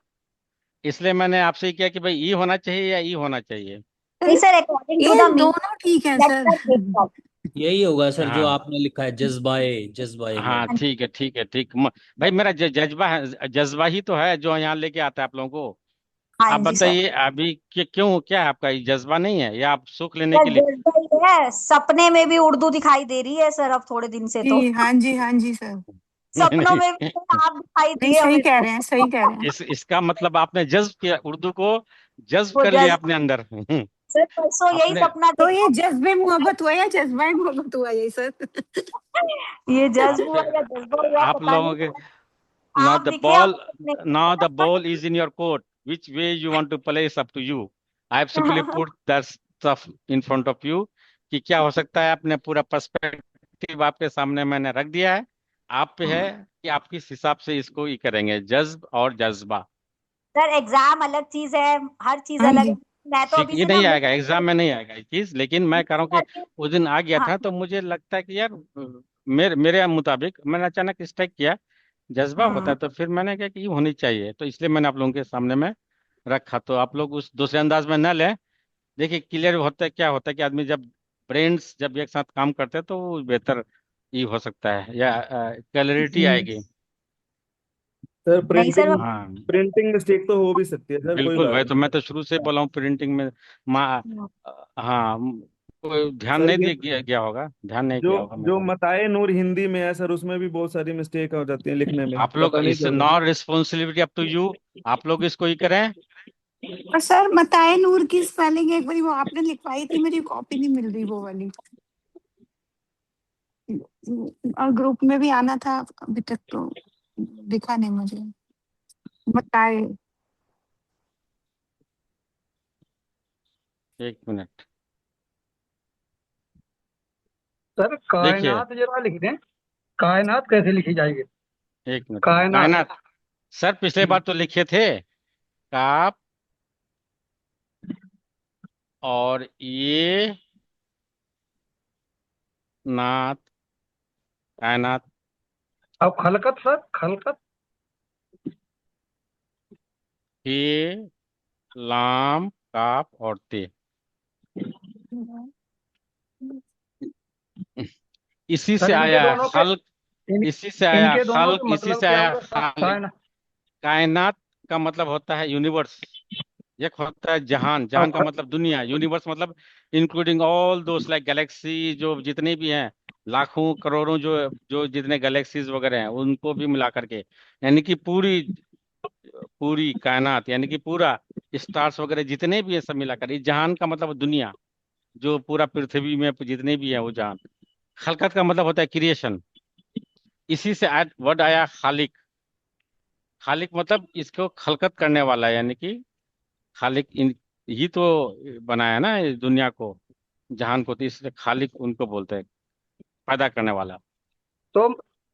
इसलिए मैंने आपसे ये किया कि भाई ये होना चाहिए या ये होना चाहिए। नहीं सर सर, अकॉर्डिंग टू ये द मीनिंग दोनों ठीक है दैट सर। Sir break. यही होगा सर जो हाँ आपने लिखा है, जज्बाए जज्बाए हाँ, मोहब्बत। ठीक है ठीक है ठीक। भाई मेरा जज्बा है, जज्बा ही तो है जो यहाँ लेके आता है आप लोगों को। हाँ आप जी सर। बताइए अभी कि क्यों, क्या है आपका ये जज्बा नहीं है, या आप सुख लेने सर के लिए? जज्बा ही है, सपने में भी उर्दू दिखाई दे रही है सर अब थोड़े दिन से तो। जी हाँ जी हाँ जी सर। सपनों नहीं में भी सर आप दिखाई नहीं दिए सही हमें कह तो। रहे हैं सही कह रहे हैं। इसका मतलब आपने जज्ब किया, उर्दू को जज्ब वो कर लिया जज्बा, अपने अंदर। सर परसों यही अपने सपना तो ये देखा। जज्बे मोहब्बत हुआ या जज्बा मोहब्बत हुआ ये सर? ये जज्ब हुआ आपने या जज्बा हुआ आप पता नहीं लोगों के, सर। now आप the दिखे हमें ball सपने now the ball is in your court. Which way you want to play is up to you. I have simply में। put that stuff in front of you कि क्या हो सकता है। अपने पूरा पर्सपेक्टिव आपके सामने मैंने रख दिया है। आप पे है कि आप किस हिसाब से इसको ये करेंगे, जज्ब और जज्बा। सर एग्जाम अलग चीज है, हर चीज हाँ अलग है। जी। मैं तो ठीक, अभी ये से ना नहीं मुंह आएगा एग्जाम में, नहीं आएगा ये चीज। लेकिन मैं कह रहा हूँ कि उस दिन आ गया हाँ था तो मुझे लगता है कि यार, मेरे मुताबिक मैंने अचानक स्ट्राइक किया। जज्बा होता है तो फिर मैंने कहा कि ये होनी चाहिए, तो इसलिए मैंने आप लोगों के सामने में रखा। तो आप लोग उस दूसरे अंदाज में न लें। देखिए, क्लियर होता है, क्या होता है कि आदमी जब ब्रेन्स जब एक साथ काम करते हैं तो वो बेहतर ये हो सकता है, या क्लैरिटी आएगी। सर नहीं सर प्रिंटिंग हाँ प्रिंटिंग मिस्टेक तो हो भी सकती है सर, कोई बिल्कुल बात भाई, तो नहीं। मैं तो शुरू से बोला हूँ प्रिंटिंग में हाँ, कोई ध्यान सर नहीं ये दिया गया होगा, ध्यान नहीं जो दिया होगा, मैं जो कह रहा मताए नूर हिंदी में है सर, उसमें भी बहुत सारी मिस्टेक हो जाती है लिखने हूँ। में, आप लोग पता नहीं इस चलता। Not responsibility up to you. आप लोग इसको ही करें। और सर मताए नूर की स्पेलिंग एक बारी वो आपने लिखवाई थी, मेरी कॉपी नहीं मिल रही वो वाली। और ग्रुप में भी आना था, अभी तक तो दिखा नहीं मुझे। बताए। एक मिनट सर देखिए, कायनात जरा लिख दें। कायनात कैसे लिखी जाएगी? एक मिनट। कायनात। कायनात सर पिछले बार तो लिखे थे काप, और ये नात, कायनात। अब खलकत सर, खलकत। हे, लाम, काप और ते। इसी से सर इनके आया दोनों के खल्क, इन, इसी से आया इनके दोनों खल्क, के इसी मतलब से क्या आया होगा सर? खालिक। कायनात का मतलब होता है यूनिवर्स। एक होता है जहान, अब जहान का मतलब दुनिया, यूनिवर्स मतलब including all those like Galaxy, जो जितने भी हैं, लाखों करोड़ों, जो जो जितने गैलेक्सीज वगैरह हैं उनको भी मिला करके, यानी कि पूरी पूरी कायनात, यानी कि पूरा स्टार्स वगैरह जितने भी है सब मिलाकर, इस जहान का मतलब दुनिया, जो पूरा पृथ्वी में जितने भी है वो जहान। खलकत का मतलब होता है क्रिएशन। इसी से वर्ड आया खालिक। खालिक मतलब इसको खलकत करने वाला है, यानी कि खालिक ही तो बनाया ना इस दुनिया को, जहान को, तो इसलिए खालिक उनको बोलते हैं, पैदा करने वाला। तो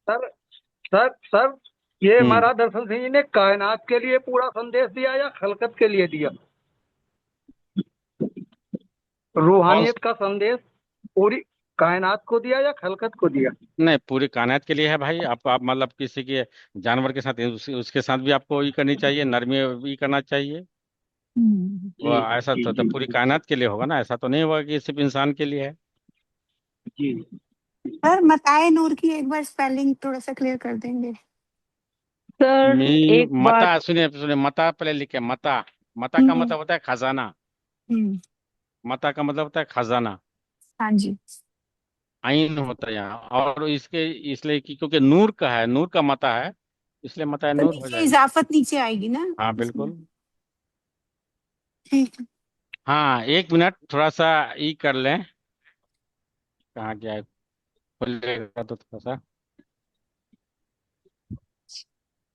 सर सर ये हम्म हमारा दर्शन सिंह जी ने कायनात के लिए पूरा संदेश दिया या खलकत के लिए दिया? कौन? रूहानियत का संदेश पूरी कायनात को दिया या खलकत को दिया? नहीं, पूरी कायनात के लिए है भाई। आप मतलब किसी के जानवर के साथ उसके साथ भी आपको ये करनी चाहिए, नरमी भी करना चाहिए। वो जी ऐसा जी तो जी पूरी कायनात के लिए होगा ना, ऐसा तो नहीं होगा कि सिर्फ इंसान के लिए है। जी। सर मताए नूर की एक बार स्पेलिंग थोड़ा सा क्लियर कर देंगे? सर मी एक बात। मता, सुनिए सुनिए, मता पहले लिखे, मता। मता का हम्म मतलब होता है खजाना। हम्म। मता का मतलब होता है खजाना। हाँ जी। आइन होता है यहाँ, और इसके इसलिए कि क्योंकि नूर का है, नूर का मता है, इसलिए मता तो नूर हो नीचे जाएगा। इजाफत नीचे आएगी ना हाँ इसमें? बिल्कुल। ठीक है। हाँ, एक मिनट, थोड़ा सा ई कर लें। कहाँ गया है? खुलेगा तो थोड़ा सा।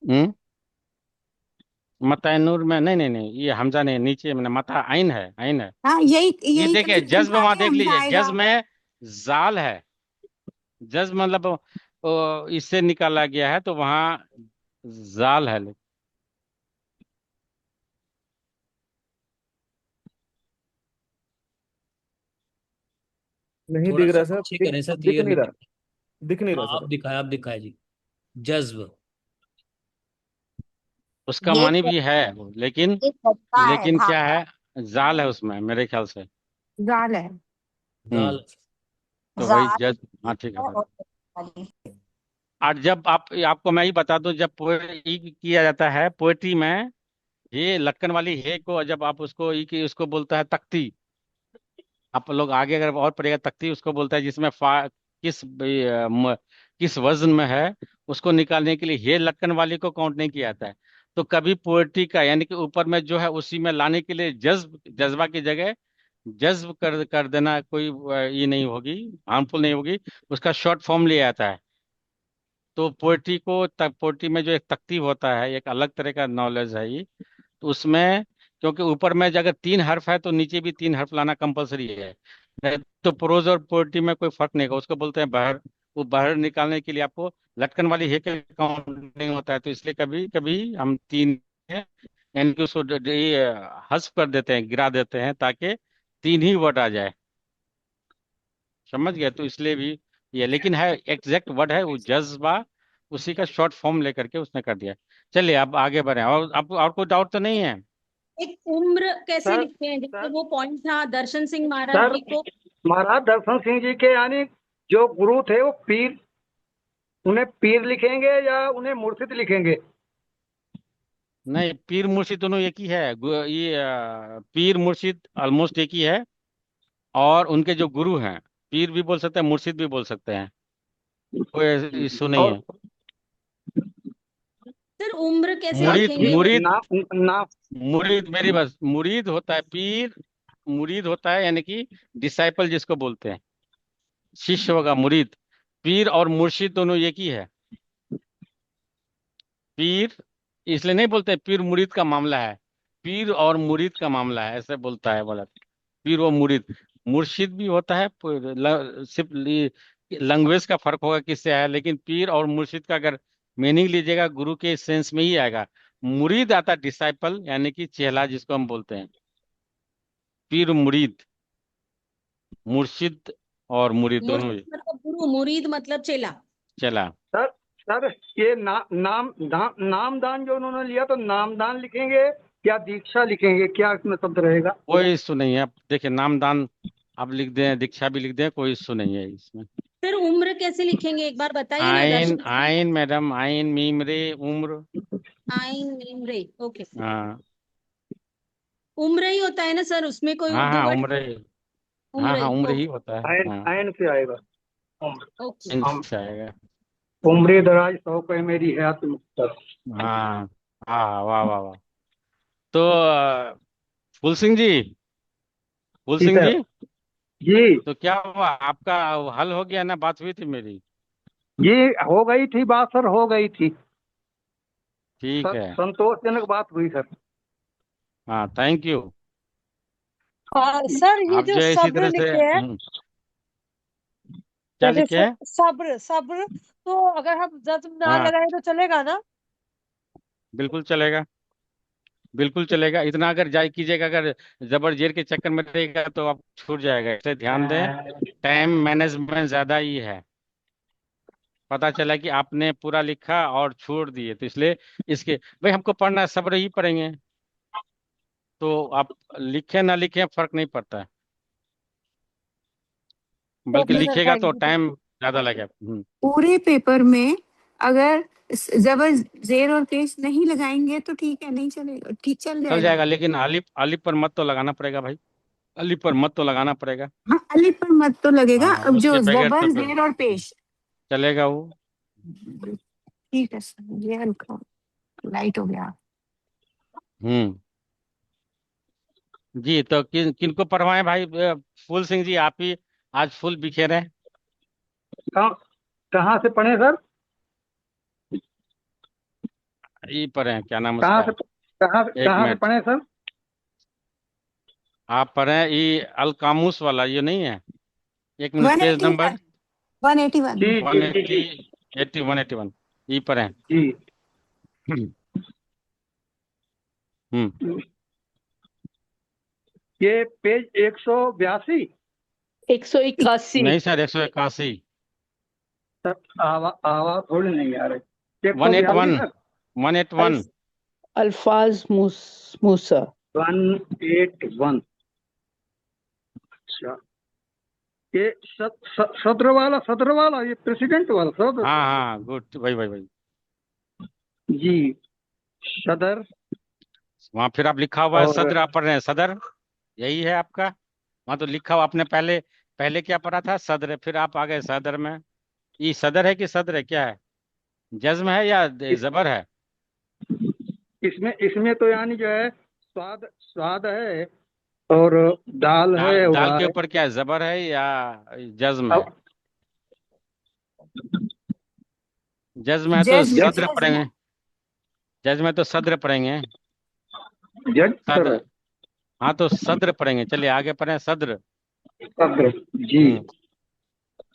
हम्म मता नूर में नहीं, नहीं नहीं, ये हमजा नहीं, नीचे मैंने मता आइन है, आइन है। हाँ, यही ये यही देखिए कंफ्यूजन जज्ब, था वहां कि देख हमजा लीजिए, आएगा। जज्ब में जाल है। जज्ब मतलब इससे निकाला गया है, तो वहां जाल है। नहीं थोड़ा दिख सा रहा सर, पीछे दिख करें सर, दिख क्लियर नहीं नहीं रहा, दिख। दिख नहीं हाँ, रहा सर। आप दिखाया जी। जज्ब। उसका ये मानी भी है वो, लेकिन ये जज्बा है, लेकिन क्या भावना। है, जाल है उसमें मेरे ख्याल से। जाल है। हम्म दाल। तो वही जाल जज, हाँ ठीक है। और वाली। और जब आपको मैं ये बता दूं, जब ई किया जाता है पोएट्री में, ये लटकन वाली हे को जब आप उसको ई की, उसको बोलता है तख्ती। आप लोग आगे अगर और पढ़ेगा, तख्ती उसको बोलता है जिसमें किस वजन में है, उसको निकालने के लिए हे लटकन वाली को काउंट नहीं किया जाता है। तो कभी पोएट्री का, यानी कि ऊपर में जो है उसी में लाने के लिए जज्बा की जगह जज्ब कर देना, कोई ये नहीं होगी, हार्मफुल नहीं होगी, उसका शॉर्ट फॉर्म लिया जाता है। तो पोएट्री में जो एक तख्ती होता है, एक अलग तरह का नॉलेज है ये। तो उसमें, क्योंकि ऊपर में अगर 3 हर्फ है तो नीचे भी 3 हर्फ लाना कंपलसरी है। नहीं तो प्रोज और पोएट्री में कोई फर्क नहीं होगा, उसको बोलते हैं बहर। वो बहर निकालने के लिए आपको लटकन वाली हे के काउंट नहीं होता है, तो इसलिए कभी कभी हम 3 है, यानी कि उसको ये हस्फ कर देते हैं, गिरा देते हैं, ताकि 3 ही वर्ड आ जाए। समझ गए? तो इसलिए भी ये, लेकिन है एग्जैक्ट वर्ड है वो जज्बा, उसी का शॉर्ट फॉर्म लेकर के उसने कर दिया। चलिए अब आगे बढ़े, और आपको और कोई डाउट तो नहीं है? एक उम्र कैसे सर लिखते हैं, जैसे सर वो पॉइंट था दर्शन सिंह महाराज सर जी को। महाराज दर्शन सिंह जी के यानी जो गुरु थे वो पीर, उन्हें पीर लिखेंगे या उन्हें मुर्शिद लिखेंगे? नहीं, पीर मुर्शिद दोनों एक ही है। ये पीर मुर्शिद ऑलमोस्ट एक ही है। और उनके जो गुरु हैं, पीर भी बोल सकते हैं, मुर्शिद भी बोल सकते हैं, कोई इशू नहीं और है। सर उम्र कैसे मुरीद लिखेंगे? मुरीद ना ना मुरीद मेरी बस, मुरीद होता है पीर, मुरीद होता है यानी कि डिसाइपल जिसको बोलते हैं, शिष्य होगा मुरीद। पीर और मुर्शिद दोनों एक ही है। पीर इसलिए नहीं बोलते पीर मुरीद का मामला है, पीर और मुरीद का मामला है ऐसे बोलता है बोला। पीर और मुरीद, मुर्शिद भी होता है, सिर्फ लैंग्वेज का फर्क होगा किससे आया, लेकिन पीर और मुर्शिद का अगर मीनिंग लीजिएगा गुरु के सेंस में ही आएगा। मुरीद आता डिसाइपल यानी कि चेला जिसको हम बोलते हैं, पीर मुरीद, मुर्शिद और मुरीद दोनों ही मुर्शिद मतलब गुरु, मुरीद मतलब चेला। चला। सर सर ये नामदान जो उन्होंने लिया तो नामदान लिखेंगे या दीक्षा लिखेंगे, क्या इसमें शब्द रहेगा? कोई इशू नहीं है, आप देखिए नामदान आप लिख दें, दीक्षा भी लिख दें, कोई इशू नहीं है इसमें। फिर उम्र कैसे लिखेंगे एक बार बताइए ना आइन, दर्शन। आइन मैडम, आइन मीम रे उम्र। आइन मीम रे, ओके। हाँ उम्र ही होता है ना सर, उसमें कोई हाँ उर्दू हाँ वर्ड? उम्र ही। हाँ उम्र हाँ ही, उम्र ही ओके होता है। आयन हाँ आयन से आएगा। ओके। हम इनसे आएगा। उम्र दराज सौ पे मेरी हयात मुख्तर। हाँ हाँ, वाह वाह वाह। तो फूल सिंह जी, फूल जी सिंह सर। जी, जी तो क्या हुआ आपका, हल हो गया ना, बात हुई थी मेरी? जी हो गई थी बात सर, हो गई थी। ठीक है। संतोषजनक बात हुई सर। हाँ थैंक यू। सर ये आप जो जो है इसी सब्र तरह से लिखे हैं, क्या जैसे लिखे हैं? सब्र सब्र, तो अगर हम जज्म ना हाँ लगाए तो चलेगा ना? बिल्कुल चलेगा, बिल्कुल चलेगा। इतना अगर जाय कीजिएगा, अगर जबर जेर के चक्कर में रहेगा तो आप छूट जाएगा, इसलिए ध्यान दें। टाइम मैनेजमेंट ज्यादा ही है। पता चला कि आपने पूरा लिखा और छोड़ दिए, तो इसलिए इसके भाई हमको पढ़ना है, सब ही पढ़ेंगे, तो आप लिखें ना लिखें फर्क नहीं पड़ता है, बल्कि ओके सर, लिखेगा थैंक तो यू। टाइम ज्यादा लगेगा। पूरे पेपर में अगर जबर जेर और पेश नहीं लगाएंगे तो ठीक है, नहीं चलेगा, ठीक चल चल जाएगा। जाएगा, लेकिन अलिफ अलिफ पर मत तो लगाना पड़ेगा भाई, अलिफ पर मत तो लगाना पड़ेगा। हाँ, अलिफ पर मत तो लगेगा, हाँ अब जो उसके बगैर तो जबर फिर जेर और पेश। चलेगा वो। ठीक है सर, ये हल्का लाइट हो गया। हम्म। जी तो किनको पढ़वाएं भाई? फूल सिंह जी आप ही आज फूल बिखेरे हैं। कहाँ कहाँ से पढ़े सर? ये पढ़े, क्या नाम कहाँ उसका? से कहाँ एक कहाँ से मिनट, पढ़े सर? आप पढ़े ये अल कामूस वाला, ये नहीं है? एक मिनट, पेज 181, नंबर 181। जी जी जी 180, 181, ये पढ़े। जी। हम्म हम्म। ये पेज 182। 181। नहीं सर, 181, सर आवाज थोड़ी नहीं आ रही। 182 181, सर। 181। अल्फाज मूसा। 181। अच्छा ये सदर वाला ये प्रेसिडेंट वाला सदर। हाँ हाँ गुड, भाई भाई भाई। जी सदर। वहाँ फिर आप लिखा हुआ है और सदर, आप पढ़ रहे हैं सदर, यही है आपका। वहाँ तो लिखा हुआ, आपने पहले पहले क्या पढ़ा था? सदर, फिर आप आ गए सदर में। ये सदर है कि सदर है, क्या है? जज्म है या इस, जबर है? इसमें इसमें तो यानी जो है स्वाद स्वाद है और दाल दाल, है दाल उड़ा के है। ऊपर क्या है, जबर है या जज्म है? अब जज्म है तो जज्म सद्र जज्म। पढ़ेंगे, जज्म है तो सद्र पढ़ेंगे, जज सर। सद्र। हाँ तो सद्र पढ़ेंगे, चलिए आगे पढ़ें सद्र। सद्र जी। हम्म।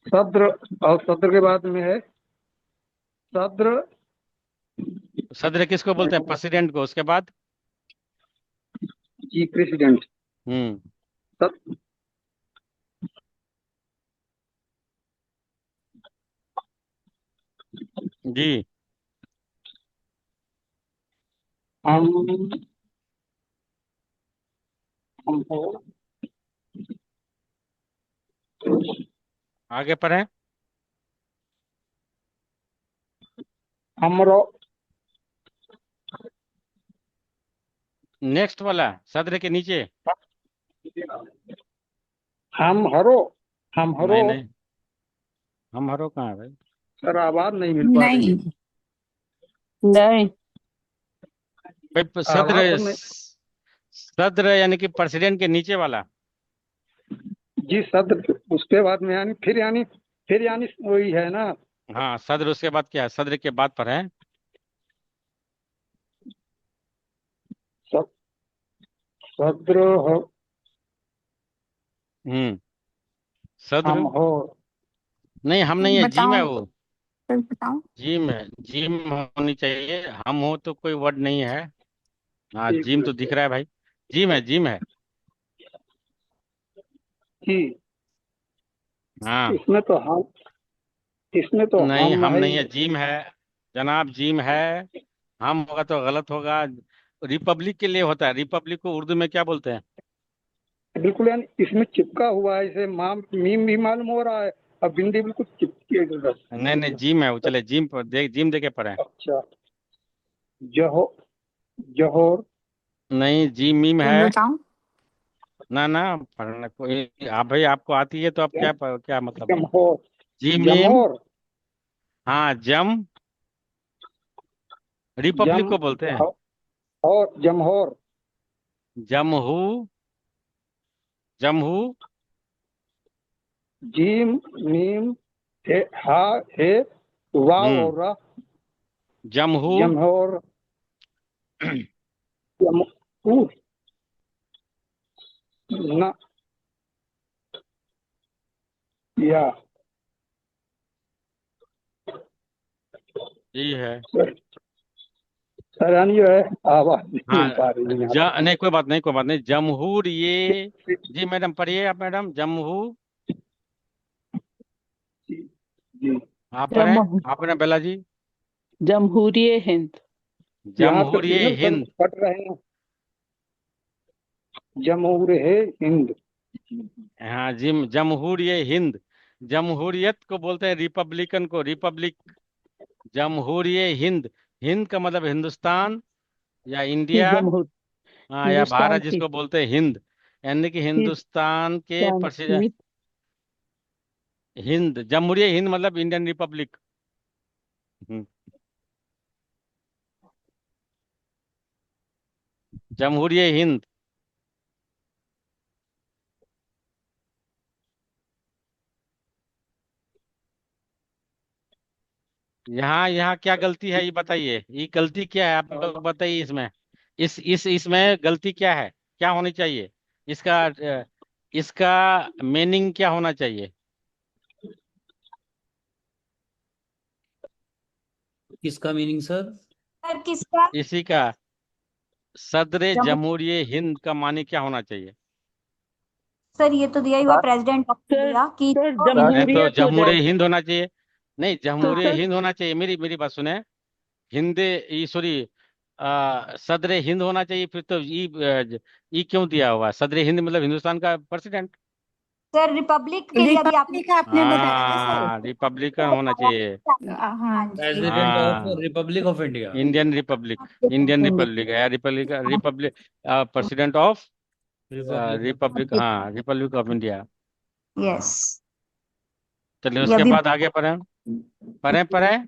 सद्र और सद्र के बाद में है सद्र। सद्र किसको बोलते हैं? प्रेसिडेंट को। उसके बाद जी प्रेसिडेंट। हम्म। सद- जी हम हम हो आगे पढ़ें। हमरो। नेक्स्ट वाला सद्र के नीचे। हम हरो। हम हरो। नहीं नहीं, हम हरो कहाँ है भाई? सर आवाज नहीं मिल पा रही है। नहीं, नहीं, भाई आवाज सद्र, तो नहीं। सद्र यानी कि प्रेसिडेंट के नीचे वाला। जी सद्र उसके बाद में यानी फिर यानी फिर यानी वही है ना। हाँ सद्र, उसके बाद क्या है, सद्र के बाद पर है स- सद्र हम्म हम सद्र। हो। नहीं हम नहीं है, जिम है बताओ, वो। सर बताओ। जिम है, जिम होनी चाहिए, हम हो तो कोई वर्ड नहीं है। हाँ एक जिम तो मिनट दिख रहा है भाई, जिम है, जिम है। जी। हाँ इसमें तो हम इसमें तो नहीं हम हम है नहीं ही है, नहीं। जिम है जनाब, जिम है। हम होगा तो गलत होगा। रिपब्लिक के लिए होता है, रिपब्लिक को उर्दू में क्या बोलते हैं? बिल्कुल यानी इसमें चिपका हुआ है, इसे माम मीम भी मालूम हो रहा है। अब बिंदी बिल्कुल चिपकी है इधर। नहीं नहीं, जिम है वो, चले जिम पर देख, जिम देखे पढ़े। अच्छा। जहो जहोर। नहीं जिम मीम सर है। बताओ। ना ना, पढ़ना कोई आप भाई, आपको आती है तो आप क्या क्या मतलब? जमहोर। जिम मीम। जमहोर। हाँ जम, रिपब्लिक जम को बोलते हैं। और जमहोर। जमहू, जमहू। जीम मीम हे हा हे वाव हम्म और रा। जमहूर। जमहोर। जमहूर ना या जी है। सराहनीय है। आवाज नहीं हाँ हो पा रही है यहाँ नहीं कोई बात नहीं, कोई बात नहीं, जमहूर ये। पे। जी मैडम पढ़िए, आप मैडम, जमहूर। जी जी। आप पढ़ें, जम आप पढ़ें बेला जी। जमहूरिये हिंद। यहाँ पे जमहूर ये सिग्नल पर हिंद। फट रहे हैं। जमहूर है हिंद। हाँ जिम, जमहूर ये हिंद। जमहूरियत को बोलते हैं रिपब्लिकन को, रिपब्लिक। जमहूर ये हिंद, हिंद का मतलब हिंदुस्तान या की इंडिया। जमहूर हाँ या हिंदुस्तान भारत, की जिसको बोलते हैं हिंद, यानी कि हिंदुस्तान के हिंदुस्तान प्रेसिडेंट। की हिंद, जमहूरियत हिंद मतलब इंडियन रिपब्लिक। हम्म, जमहूरियत हिंद। यहाँ यहाँ क्या गलती है ये बताइए, ये गलती क्या है, आप लोग बताइए इसमें। इसमें गलती क्या है, क्या होनी चाहिए? इसका इसका मीनिंग क्या होना चाहिए? किसका मीनिंग सर? सर किसका? इसी का, सदर जम जमहूरियत हिंद का मानी क्या होना चाहिए? सर ये तो दिया ही हुआ प्रेसिडेंट ऑफ सर इंडिया की सर नहीं तो जमहूरियत हो जाए जमहूरियत हिंद होना चाहिए। नहीं तो जमहूरियत सर हिंद होना चाहिए, मेरी मेरी बात सुने। हिंद ई सॉरी, सदर हिंद होना चाहिए, फिर तो ई क्यों दिया हुआ है? सदर हिंद मतलब हिंदुस्तान का प्रेसिडेंट। सर रिपब्लिक के लिए अभी आपने रिपब्लिक आपने बताया था सर। हाँ रिपब्लिकन होना चाहिए। हाँ हाँ। जी। प्रेसिडेंट ऑफ हाँ republic of India. Indian republic, Indian republic है, republic, republic, president of republic of republic, हाँ रिपब्लिक ऑफ इंडिया। यस। चलिए ये उसके अभी बाद आगे पढ़ें, पढ़ें पढ़ें।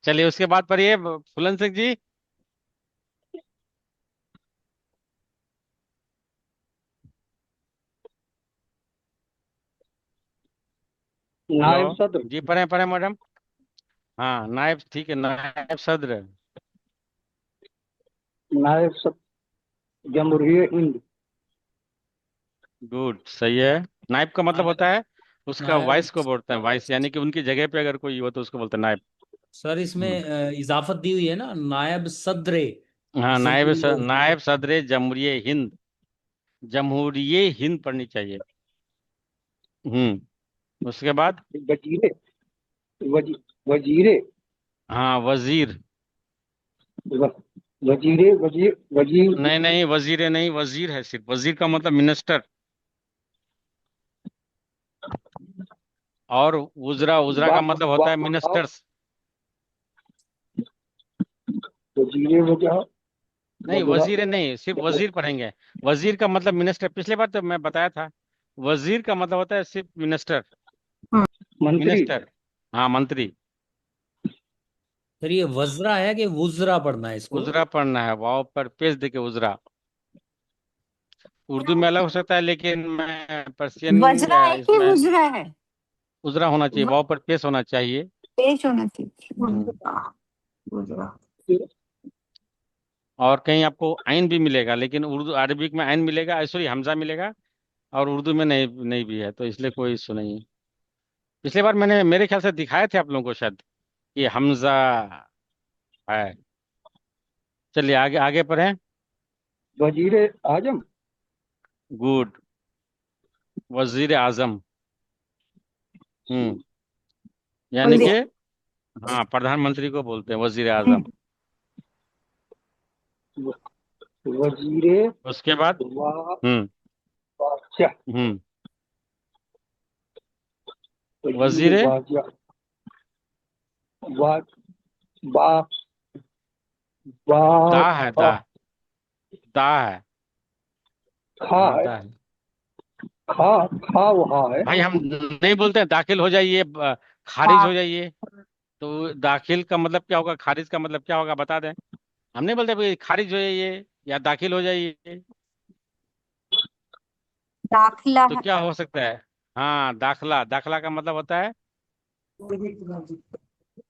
चलिए उसके बाद पढ़िए फुलन सिंह जी। हेलो, नायब सदर। जी पढ़ें पढ़ें मैडम। हाँ नायब, ठीक है, नायब सदर। नायब सदर जमहूरियत हिंद। गुड, सही है। नायब का मतलब नायब, होता है उसका नायब वाइस को बोलते हैं, वाइस यानी कि उनकी जगह पे अगर कोई हो तो उसको बोलते हैं नायब। सर इसमें हम्म, इजाफत दी हुई है ना, नायब सदरे हाँ जमहूरियत। नायब सदर जमहूरियत हिंद, जमहूरियत हिंद पढ़नी चाहिए। उसके बाद वजीरे वजीरे हाँ वजीर। व- वजीरे वजीर वजीर। नहीं नहीं वजीर नहीं, वजीर है सिर्फ, वजीर का मतलब मिनिस्टर। और उजरा, उजरा वा, का मतलब होता वा, है वा, मिनिस्टर्स। वजीरे वजह नहीं वजरा। वजीर नहीं, सिर्फ वजीर पढ़ेंगे। वजीर का मतलब मिनिस्टर, पिछले बार तो मैं बताया था। वजीर का मतलब होता है सिर्फ मिनिस्टर, मंत्री। मिनिस्टर। हाँ मंत्री। सर ये वज्रा है कि वुजरा पढ़ना है इसको? उजरा पढ़ना है, वाव पर पेश दे के उजरा। उर्दू में अलग हो सकता है, लेकिन मैं पर्शियन वज्रा है कि इसमें वज्रा है? उजरा होना चाहिए, वाव पर पेश होना चाहिए। पेश होना चाहिए। वज्रा, वज्रा। और कहीं आपको आइन भी मिलेगा, लेकिन उर्दू अरबिक में आइन मिलेगा, सॉरी हमजा मिलेगा, और उर्दू में नहीं नहीं भी है, तो इसलिए कोई इशू नहीं है। पिछले बार मैंने मेरे ख्याल से दिखाए थे आप लोगों को शायद कि हमजा है। चलिए आगे आगे पढ़ें। वजीर आजम। गुड, वजीर आजम। यानी कि हाँ, प्रधानमंत्री को बोलते हैं वजीर आजम। वजीर उसके बाद हम्म बादशाह। हम्म वजीर वजीर बादशाह। बा बा दा बा है, दा, दा है, खा हाँ है। दा है। खा खा वहा है। भाई हम नहीं बोलते हैं दाखिल हो जाइए, खारिज हो जाइए। तो दाखिल का मतलब क्या होगा, खारिज का मतलब क्या होगा, बता दें। हम नहीं बोलते भाई खारिज हो जाइए या दाखिल हो जाइए। दाखिला तो है। क्या हो सकता है? हाँ, दाखला, दाखला का मतलब होता है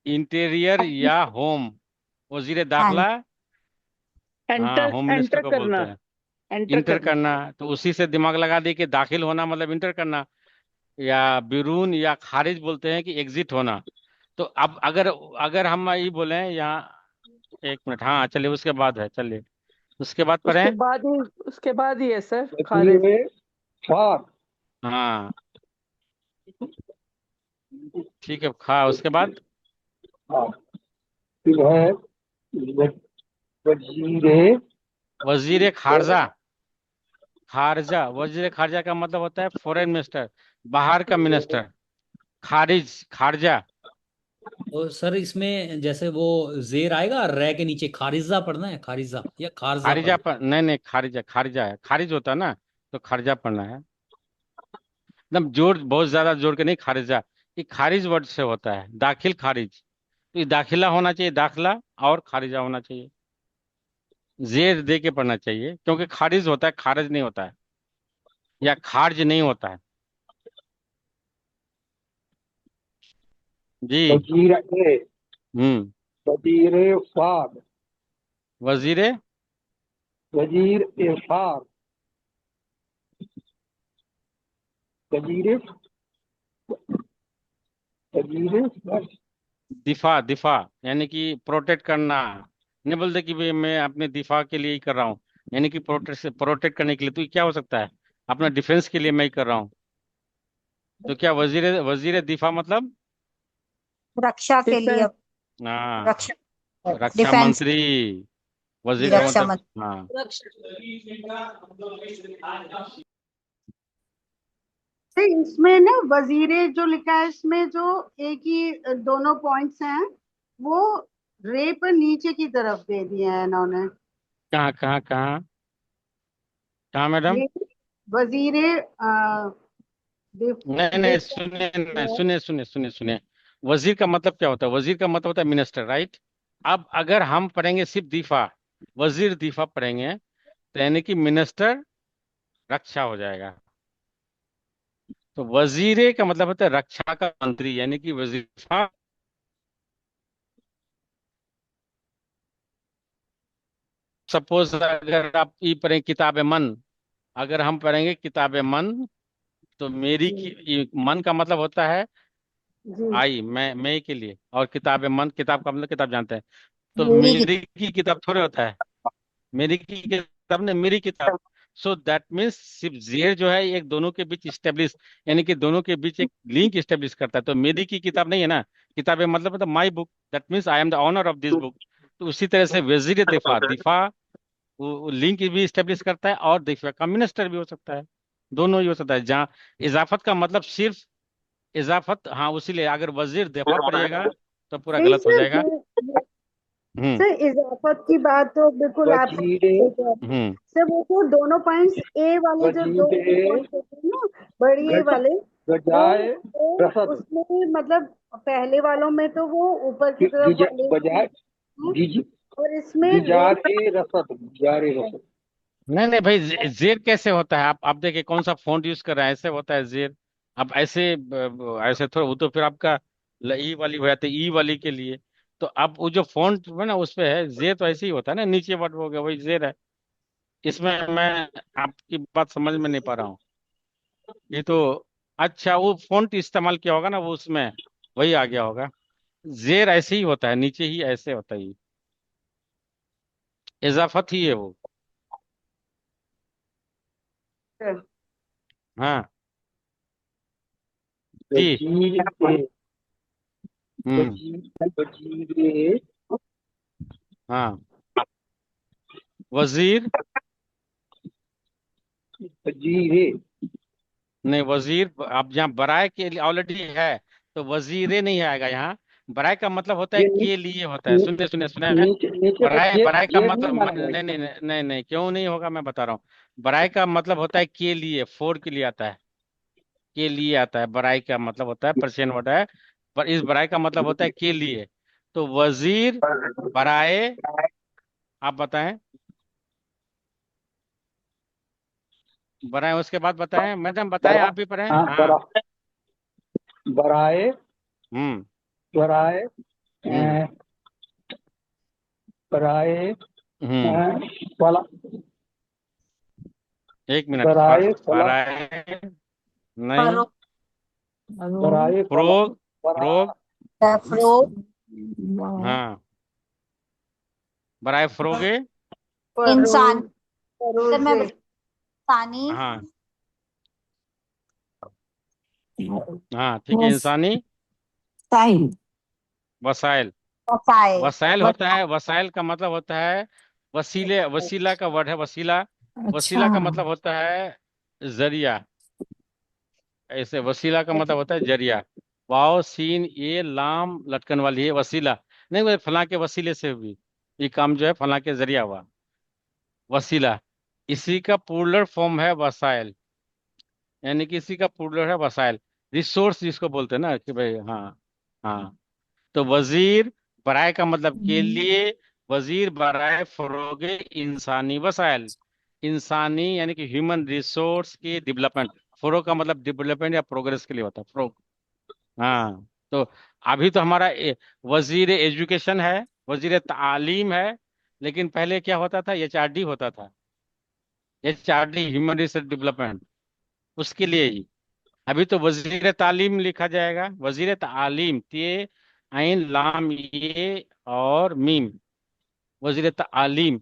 इंटीरियर या होम। वजीर हाँ, दाखला, हाँ, एंटर होम मिनिस्टर एंटर को बोलते करना, हैं। एंटर इंटर करना। करना, तो उसी से दिमाग लगा दी कि दाखिल होना मतलब इंटर करना, या बिरून या खारिज बोलते हैं कि एग्जिट होना। तो अब अगर अगर हम ये बोले यहाँ, एक मिनट, हाँ चलिए उसके बाद है, चलिए उसके बाद उसके पढ़ें। बाद ही उसके बाद ही है सर खारिज। वजीर फार। हाँ ठीक है, खा उसके बाद हाँ, फिर है वजीर वजीर खारजा। खारजा, वजीर खारजा का मतलब होता है फॉरेन मिनिस्टर, बाहर का मिनिस्टर। खारिज, खारजा। और सर इसमें जैसे वो जेर आएगा रे के नीचे, खारिजा पढ़ना है, खारिजा या खारजा खारिजा पढ़ना पर नहीं नहीं, खारिजा, खारिजा है, खारिज होता है ना, तो खारजा पढ़ना है। एकदम जोर, बहुत ज्यादा जोर के नहीं, खारिजा। ये खारिज वर्ड से होता है, दाखिल खारिज। तो ये दाखिला होना चाहिए, दाखिला, और खारिजा होना चाहिए। जेर दे के पढ़ना चाहिए, क्योंकि खारिज होता है, खारिज नहीं होता है, या खारिज नहीं होता है। जी। वजीर ए हम्म वजीर फार। वजीर वजीर फार। वजीर वजीर दिफा, दिफा यानी कि प्रोटेक्ट करना। नहीं बोलते कि भाई मैं अपने दिफा के लिए ही कर रहा हूँ, यानी कि प्रोटेक्ट से, प्रोटेक्ट करने के लिए। तो ये क्या हो सकता है, अपना डिफेंस के लिए मैं ही कर रहा हूँ। तो क्या वजीर, वजीर दिफा मतलब, रक्षा के लिए। डिफेंस। हाँ, रक्षा, रक्षा डिफेंस, मंत्री। वजीर का रक्षा मतलब, मंत्री। हाँ। तो इसमें ना वजीरे जो लिखा है, इसमें जो एक ही दोनों पॉइंट्स हैं, वो रे पर नीचे की तरफ दे दिए हैं इन्होंने। कहाँ कहाँ कहाँ कहाँ मैडम? ये वजीरे नहीं नहीं, सुनिए, नहीं सुनिए सुनिए सुनिए सुनिए। वजीर का मतलब क्या होता है? वजीर का मतलब होता है मिनिस्टर, राइट। अब अगर हम पढ़ेंगे सिर्फ दिफा, वजीर दिफा पढ़ेंगे, तो यानी कि मिनिस्टर रक्षा हो जाएगा। तो वजीरे का मतलब होता है रक्षा का मंत्री, यानी कि वजीफा। सपोज अगर आप ये पढ़ें किताब मन, अगर हम पढ़ेंगे किताब मन, तो मेरी जी ये मन का मतलब होता है जी आई, मैं के लिए, और किताब मन, किताब का मतलब किताब जानते हैं। तो मेरी की मेरी की किताब थोड़े होता है, मेरी की किताब ने मेरी किताब। सो दैट मीन्स सिर्फ जेर जो है एक दोनों के बीच स्टेब्लिश, यानी कि दोनों के बीच एक लिंक स्टेब्लिश करता है। तो मेरी की किताब नहीं है ना, किताब है मतलब my book, that means I am the owner of this book. तो उसी तरह से वजीर दिफा, दिफा वो लिंक भी स्टेब्लिश करता है, और दिफा का मिनिस्टर भी हो सकता है, दोनों ही हो सकता है। जहाँ इजाफत का मतलब सिर्फ इजाफत, हाँ, उसीलिए अगर वजीर दिफा पढ़िएगा तो पूरा नहीं गलत हो सर, जाएगा। हम्म सर इजाफत की बात तो बिल्कुल आप वजीर सही कह रहे हैं। हम्म सर वो तो दोनों पॉइंट्स ए वाले, जो दो वजीर पॉइंट्स होते हैं ना, बड़ी ए गज वाले, वो गजाए वो रसद। उसमें मतलब पहले वालों में तो वो ऊपर की तरफ वाले बजाय हैं, गिज और इसमें रे गिजार ए रसद। गिजार ए रसद। नहीं नहीं भाई, जेर कैसे होता है? आप देखिए कौन सा फॉन्ट यूज कर रहे हैं, ऐसे होता है जेर। आप ऐसे ऐसे थोड़ा, वो तो फिर आपका ई वाली हो जाती है, ई वाली के लिए। तो आप वो जो फॉन्ट है ना उस पे है जेर, तो ऐसे ही होता है ना, नीचे वर्ड हो गया वही जेर है। इसमें मैं आपकी बात समझ में नहीं पा रहा हूँ। ये तो, अच्छा वो फॉन्ट इस्तेमाल किया होगा ना वो, उसमें वही आ गया होगा। जेर ऐसे ही होता है, नीचे ही ऐसे होता है, इजाफत ही है वो। हाँ जी। वजीर ए, हम्म। वजीर ए, हाँ, वजीर। वजीर ए। नहीं, वजीर आप जहाँ बराए के लिए ऑलरेडी है, तो वजीरे नहीं आएगा यहाँ। बराए का मतलब होता है ये के लिए होता है, सुनिए सुनिए सुनिए। नीचे नीचे से बराए, बराए का ये नहीं मतलब मानेगा नहीं नहीं इसको। नहीं नहीं नहीं, क्यों नहीं होगा, मैं बता रहा हूँ। बराए का मतलब होता है के लिए, फोर के लिए आता है, के लिए आता है। बराई का मतलब होता है पर्शियन वर्ड है, पर इस बराई का मतलब होता है के लिए। तो वजीर बराए, आप बताएं। बराए उसके बाद बताएं, मैडम बताएं, बरा आप भी पढ़ें, हाँ हाँ। बराए, हम्म। बराए, हम्म। अ, बराए, हम्म। फला, एक मिनट, बराए फला, बराए नहीं, फरो बराए फला, फ्रोग, बरा फ्रोग। अफरोज हाँ, बराए फ्रोगे। इंसान। फरोज सर मैं फरोजे। इंसानी हाँ हाँ ठीक है, इंसानी वसाइल। वसाइल। वसाए वसाइल वस, होता है, वसाइल का मतलब होता है वसीले, वसीला का वर्ड है वसीला। अच्छा। वसीला का मतलब होता है जरिया। ऐसे वसीला का मतलब होता है जरिया। वाओ सीन ये लाम लटकन वाली है वसीला। नहीं, वो फलां के वसीले से हुई, ये काम जो है फलां के जरिया हुआ, वसीला। इसी का प्लूरल फॉर्म है वसाइल, यानी कि इसी का प्लूरल है वसाइल। रिसोर्स जिसको बोलते हैं ना कि भाई, हाँ। हाँ, तो वजीर बराए का मतलब के लिए, वजीर बराए फरोगे इंसानी वसाइल। इंसानी यानी कि ह्यूमन रिसोर्स की डेवलपमेंट। फरोग का मतलब डेवलपमेंट या प्रोग्रेस के लिए होता है, फरोग। हाँ, तो अभी तो हमारा वजीर एजुकेशन है, वजीर तालीम है। लेकिन पहले क्या होता था, एचआरडी होता था, एचआरडी ह्यूमन रिसोर्स डेवलपमेंट, उसके लिए ही। अभी तो वजीर तालीम लिखा जाएगा, वजीर तालीम, ते आइन लाम ये और मीम, वजीर तालीम।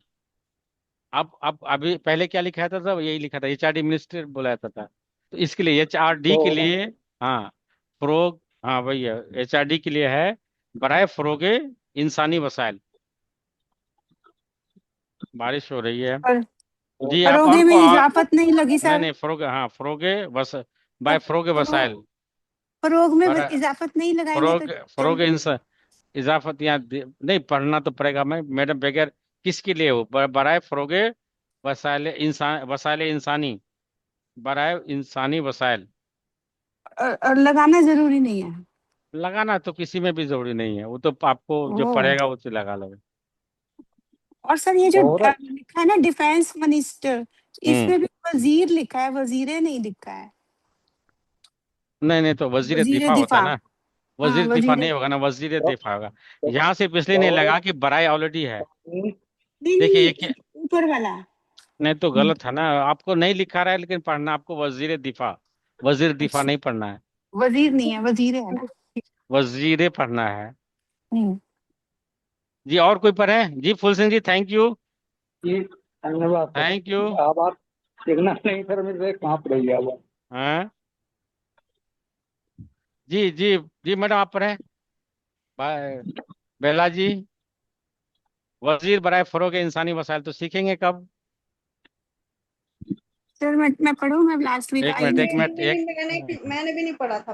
अब अभी पहले क्या लिखा था, सब यही लिखा था, एचआरडी मिनिस्टर बोला जाता था। तो इसके लिए एचआरडी तो के लिए, हाँ, फरोग, हाँ वही है, एचआरडी के लिए है बराए फरोगे इंसानी वसाइल। बारिश हो रही है पर जी, आप और फरोगे में को इजाफत नहीं लगी नहीं सर। नहीं, फरोगे, हाँ फरोगे वस, बाय फरोगे वसाइल। फरोग में बरा इजाफत नहीं लगाएंगे तो फरोग, फरोगे इजाफत यहाँ नहीं पढ़ना तो पड़ेगा, मैं मैडम, बगैर किसके लिए हो, बराए फरोगे वसाइल इंसान, वसाइल इंसानी, बराए इंसानी वसाइल। और लगाना जरूरी नहीं है। लगाना तो किसी में भी जरूरी नहीं है, वो तो आपको जो ओ, पढ़ेगा उसे लगा लो। और सर ये जो और लिखा है ना डिफेंस मिनिस्टर, हम्म। इसमें भी वजीर लिखा है, वजीरे नहीं लिखा है। नहीं नहीं, तो वजीर वजीर दिफा होता दिफा। है ना, हाँ वजीर दिफा वजीर। नहीं होगा ना, वजीर दिफा होगा। यहाँ सिर्फ इसलिए नहीं और लगा कि बराए ऑलरेडी है। नहीं नहीं देखिए ये क्या, नहीं, ऊपर वाला। नहीं तो गलत है ना, आपको नहीं लिखा रहा है, लेकिन पढ़ना आपको वजीर दिफा, वजीर दिफा अच्छा, नहीं पढ़ना है, वजीर नहीं है, वजीर है ना। वजीरे पढ़ना है। हम्म। जी, और कोई पढ़े जी, फुल सिंह जी, थैंक यू। ये धन्यवाद थैंक यू। सर। अब आप देखना नहीं सर, मेरे कहाँ पर रह गया वो। हाँ जी जी। जी मैडम आप पढ़े, बाय बेला जी। वजीर बराए फरोग इंसानी वसाइल तो सीखेंगे कब? सर मैं पढ़ूँ, मैं लास्ट वीक एक आई मिनट, नहीं एक थी। मिनट, एक, मैंने भी नहीं पढ़ा था।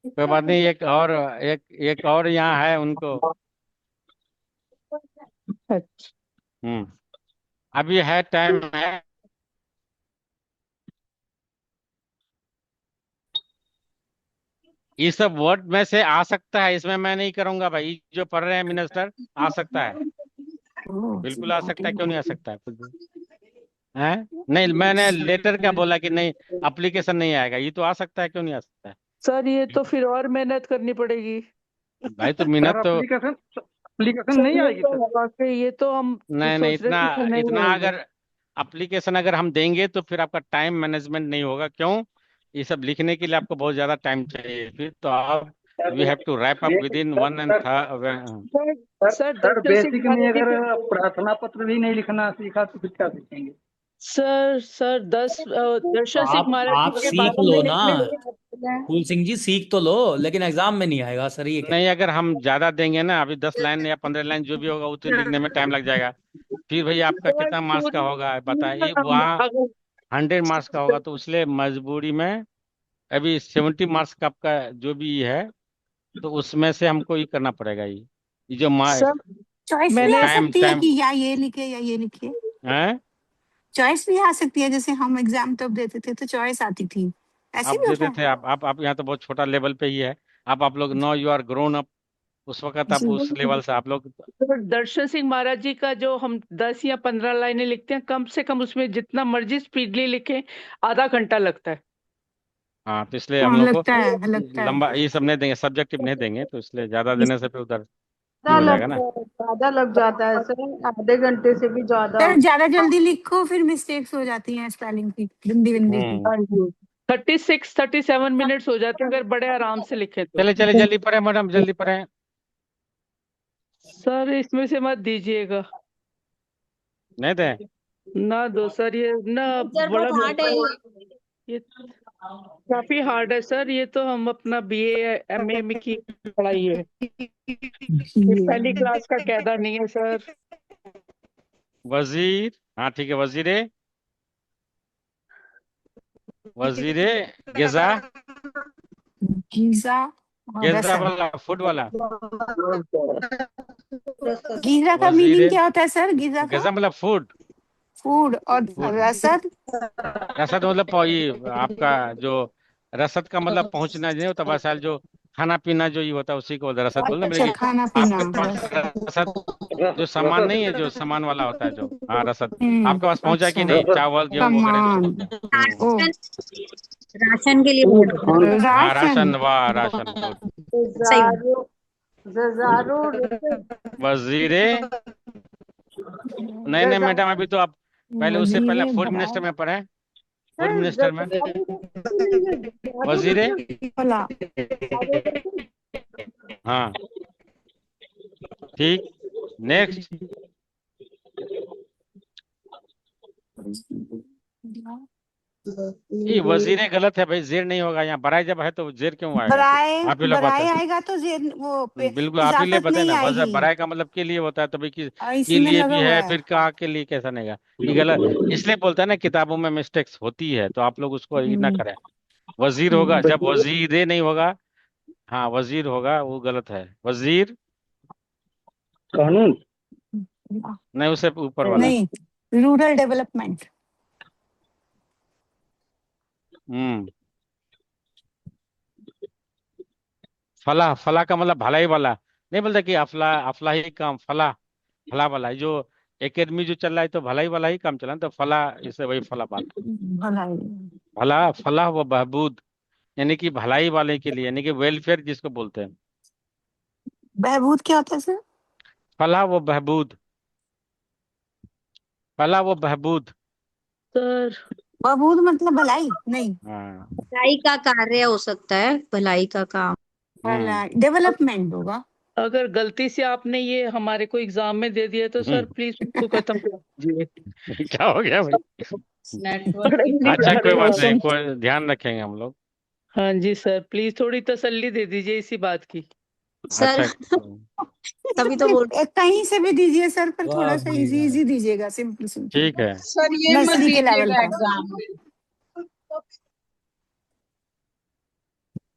कोई बात नहीं, एक और, एक और यहाँ है उनको। अच्छा। हम्म। अभी है, टाइम है। ये सब वर्ड में से आ सकता है, इसमें मैं नहीं करूंगा भाई, जो पढ़ रहे हैं मिनिस्टर, आ सकता है, ओह, बिल्कुल आ सकता है, क्यों नहीं आ सकता है कुछ भी। है। नहीं, मैंने लेटर क्या बोला कि नहीं एप्लीकेशन नहीं आएगा, ये तो आ सकता है, क्यों नहीं आ सकता है? सर ये तो फिर और मेहनत करनी पड़ेगी। भाई तो सर मेहनत तो, एप्लीकेशन एप्लीकेशन सर नहीं ये आएगी तो सर? वाकई ये तो हम नहीं नहीं, सोच रहे इतना थे कि नहीं इतना आएगी। अगर एप्लीकेशन अगर हम देंगे तो फिर आपका टाइम मैनेजमेंट नहीं होगा। क्यों? ये सब लिखने के लिए आपको बहुत ज्यादा टाइम चाहिए, फिर तो आप we have to wrap up within one and sir sir sir sir sir Darshan Singh basic में महाराज जी अगर के प्रार्थना पत्र भी नहीं लिखना सीखा तो फिर क्या सीखेंगे? सर तो दर्शन सिंह महाराज जी आप के सीख बारे लो में ना, लिखने। फूल सिंह जी, सीख तो लो, लेकिन एग्जाम में नहीं आएगा सर, ये नहीं, अगर हम ज्यादा देंगे ना, अभी 10 लाइन या 15 लाइन जो भी होगा उसे लिखने में टाइम लग जाएगा। फिर भाई आपका सर कितना मार्क्स का पूरी होगा बताइए? पूरा वहाँ अगर 100 मार्क्स का होगा, तो इसलिए मजबूरी में अभी 70 मार्क्स का आपका जो भी है, तो उसमें से हमको ये करना पड़ेगा। ये जो सर चॉइस भी मैंने आ टाइम सकती है टाइम कि या ये लिखे या ये लिखे। है। चॉइस भी आ सकती है, जैसे हम एग्जाम तब देते थे तो चॉइस आती थी, ऐसे आप भी होता देते है। थे, आप यहाँ तो बहुत छोटा लेवल पे ही है। आप लोग know you are grown up, उस वक्त आप जी। उस लेवल से आप लोग। तो दर्शन सिंह महाराज जी का जो हम 10 या 15 लाइनें लिखते हैं, कम से कम उसमें जितना मर्जी स्पीडली लिखें आधा घंटा लगता है। हाँ, तो इसलिए हम हाँ लोग को लगता है। लंबा ये सब नहीं देंगे, सब्जेक्टिव नहीं देंगे, तो इसलिए ज्यादा देने से फिर उधर ये ज्यादा हो जाएगा ना। लगता है, ज्यादा लग जाता है सर, आधे घंटे से भी ज्यादा। सर ज्यादा जल्दी लिखो फिर मिस्टेक्स हो जाती हैं स्पेलिंग की, बिंदी बिंदी की। हम्म। हाँ जी 36-37 मिनट्स हो जाते हैं अगर बड़े आराम से लिखें तो। चले चले, जल्दी पढ़े मैडम, जल्दी पढ़े। सर इसमें से मत दीजिएगा, नहीं दे? ना दो सर, ये ना सर बड़ा बहुत हार्ड है ये। ये काफी हार्ड है सर, ये तो हम अपना बीए एमए में की पढ़ाई है, ये पहली क्लास का कायदा नहीं है सर। वजीर, हाँ ठीक है, वजीरे, वजीरे गेजा, गीजा और गेजा रसद। वाला फूड वाला। गीजा का मीनिंग वजीरे क्या होता है सर? गीजा का गेजा मतलब फूड। फूड, और फूड, रसद। रसद मतलब ये आपका जो रसद का मतलब पहुंचना नहीं होता, बस जो खाना पीना जो ये होता है उसी को रसद बोलना मेरे अच्छा, की। खाना पीना, आपके पास रसद। रसद जो सामान नहीं है, जो सामान वाला होता है जो, हाँ रसद, आपके पास पहुंचा कि अच्छा, नहीं? चावल गेहूं वगैरह जिसको सामान। बोलते हैं। ओ, राशन के लिए बोल रहे हैं। हाँ राशन। राशन, वाह राशन, गुड। सही बात। जजारो जजारो वजीरे, नहीं नहीं जजा मैडम, अभी तो आप पहले, उससे पहले वजीरे फूड भला मिनिस्टर में पढ़े, फूड सर, मिनिस्टर में जजारो वजीरे। भला। हाँ ठीक, नेक्स्ट। ये वजीरे गलत है भाई, जेर नहीं होगा यहाँ, बराए जब है तो जेर क्यों आएगा फिर? बराए, आप ही लोग बराए बताए। आएगा तो जेर वो पे बिल्कुल, आप ही ले इजाफत बताए नहीं ना, वजह आएगी। बराए का मतलब के लिए होता है, तो भाई के इसी में लिए लगा भी हुआ है, है। फिर कहा के लिए कैसा नहीं है? ये गलत इसलिए बोलता है ना, किताबों में मिस्टेक्स होती है, तो आप लोग उसको ये ना हम्म, करें। वजीर होगा, हम्म, जब वजीरे नहीं होगा, हाँ वजीर होगा, वो गलत है। वजीर, कानून। नहीं उससे ऊपर वाला। नहीं, रूरल डेवलपमेंट। हम्म। फलाह, फलाह का मतलब भलाई वाला, नहीं बोलता कि अफला अफला ही काम, फलाह, फलाह वाला, जो एकेडमी जो चल रहा है तो भलाई वाला ही काम चला ना, तो फलाह, इसे वही फलाह बात। भलाई। भला, फलाह व बहबूद, यानी कि भलाई वाले के लिए, यानी कि वेलफेयर जिसको बोलते हैं। बहबूद क्या होता है सर? फलाह व बहबूद, फलाह व बहबूद। सर बहबूद मतलब भलाई नहीं, हाँ। भलाई का कार्य हो सकता है, भलाई का काम। भलाई डेवलपमेंट होगा। अगर गलती से आपने ये हमारे को एग्जाम में दे दिया तो सर प्लीज उसको खत्म कर दीजिए। क्या हो गया भाई? पढ़ ही नहीं अच्छा पा कोई रहे बात हो नहीं, आप। कोई ध्यान रखेंगे हम लोग। हाँ जी सर, प्लीज थोड़ी तसल्ली दे दीजिए इसी बात की। सर अच्छा तभी तो बोल कहीं से भी दीजिए सर, पर वाह थोड़ा सा भाई इजी वाह। इजी दीजिएगा, सिंपल सिंपल, ठीक है। सर ये मत नर्सरी के लेवल दीजिएगा का। एग्जाम में,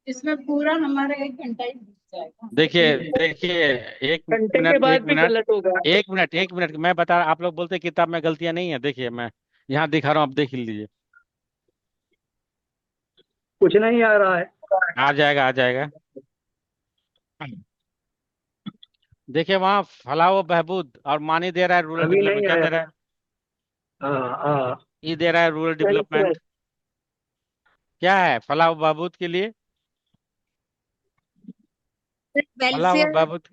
इसमें पूरा हमारा 1 घंटा ही बीत जाएगा। देखिए देखिए, एक घंटे के मिनट, बाद एक भी मिनट, गलत होगा। एक मिनट, एक मिनट, मैं बता रहा, आप लोग बोलते हैं किताब में गलतियां नहीं है, देखिए मैं यहाँ दिखा रहा हूँ, आप देख लीजिए। कुछ नहीं आ रहा है। आ जाएगा, आ जाएगा। देखिए वहाँ फलाह व बहबूद और मानी दे रहा है, रूरल अभी डेवलपमेंट नहीं क्या आया। दे रहा है? हाँ हाँ। ई दे रहा है रूरल वेलफेयर डेवलपमेंट। क्या है फलाह व बहबूद के लिए? फलाह व वेलफेयर, बहबूद।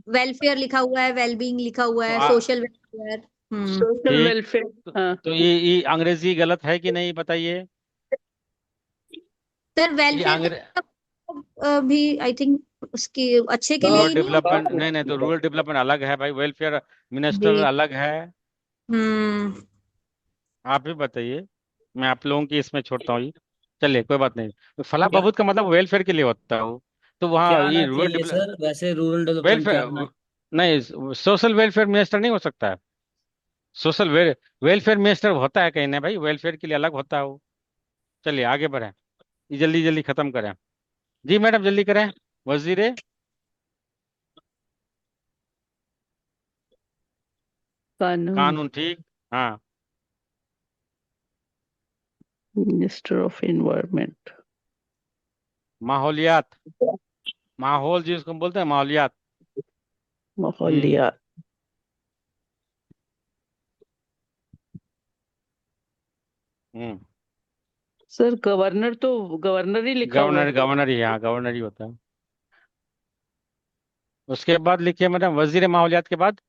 वेलफेयर लिखा हुआ है, वेलबींग लिखा हुआ तो है, सोशल वेलफेयर। सोशल ठीक। वेलफेयर। तो, हाँ तो ये अंग्रेजी गलत है कि नहीं बताइए? सर ये वेलफेयर अंग्रे का भी आई थिंक उसके अच्छे के लिए रूरल ही नहीं होता। डेवलपमेंट नहीं, नहीं, तो रूरल डेवलपमेंट अलग है भाई, वेलफेयर मिनिस्टर जी। अलग है। हम्म। आप ही बताइए, मैं आप लोगों की इसमें छोड़ता हूँ ये। चलिए कोई बात नहीं, तो फलाह क्या बहबूद का मतलब वेलफेयर के लिए होता है वो। तो क्या वहाँ ये आना रूरल चाहिए सर? वैसे रूरल डेवलपमेंट क्या आना? वेलफेयर नहीं, सोशल वेलफेयर मिनिस्टर नहीं हो सकता है। सोशल वेलफेयर मिनिस्टर होता है कहीं ना भाई, वेलफेयर के लिए अलग होता है वो। चलिए आगे बढ़े, ये जल्दी जल्दी खत्म करें। जी मैडम जल्दी करें। वजीर कानून, कानून, ठीक। हाँ। मिनिस्टर ऑफ एनवायरनमेंट, माहौलियात, माहौल जिसको हम बोलते हैं माहौलियात। हम्म। माहौलियात। हम्म। सर गवर्नर तो गवर्नर ही लिखा हुआ गवर्नर, है। गवर्नर ही, हाँ गवर्नर ही होता है। उसके बाद लिखिए मैडम, वजीर माहौलियात के बाद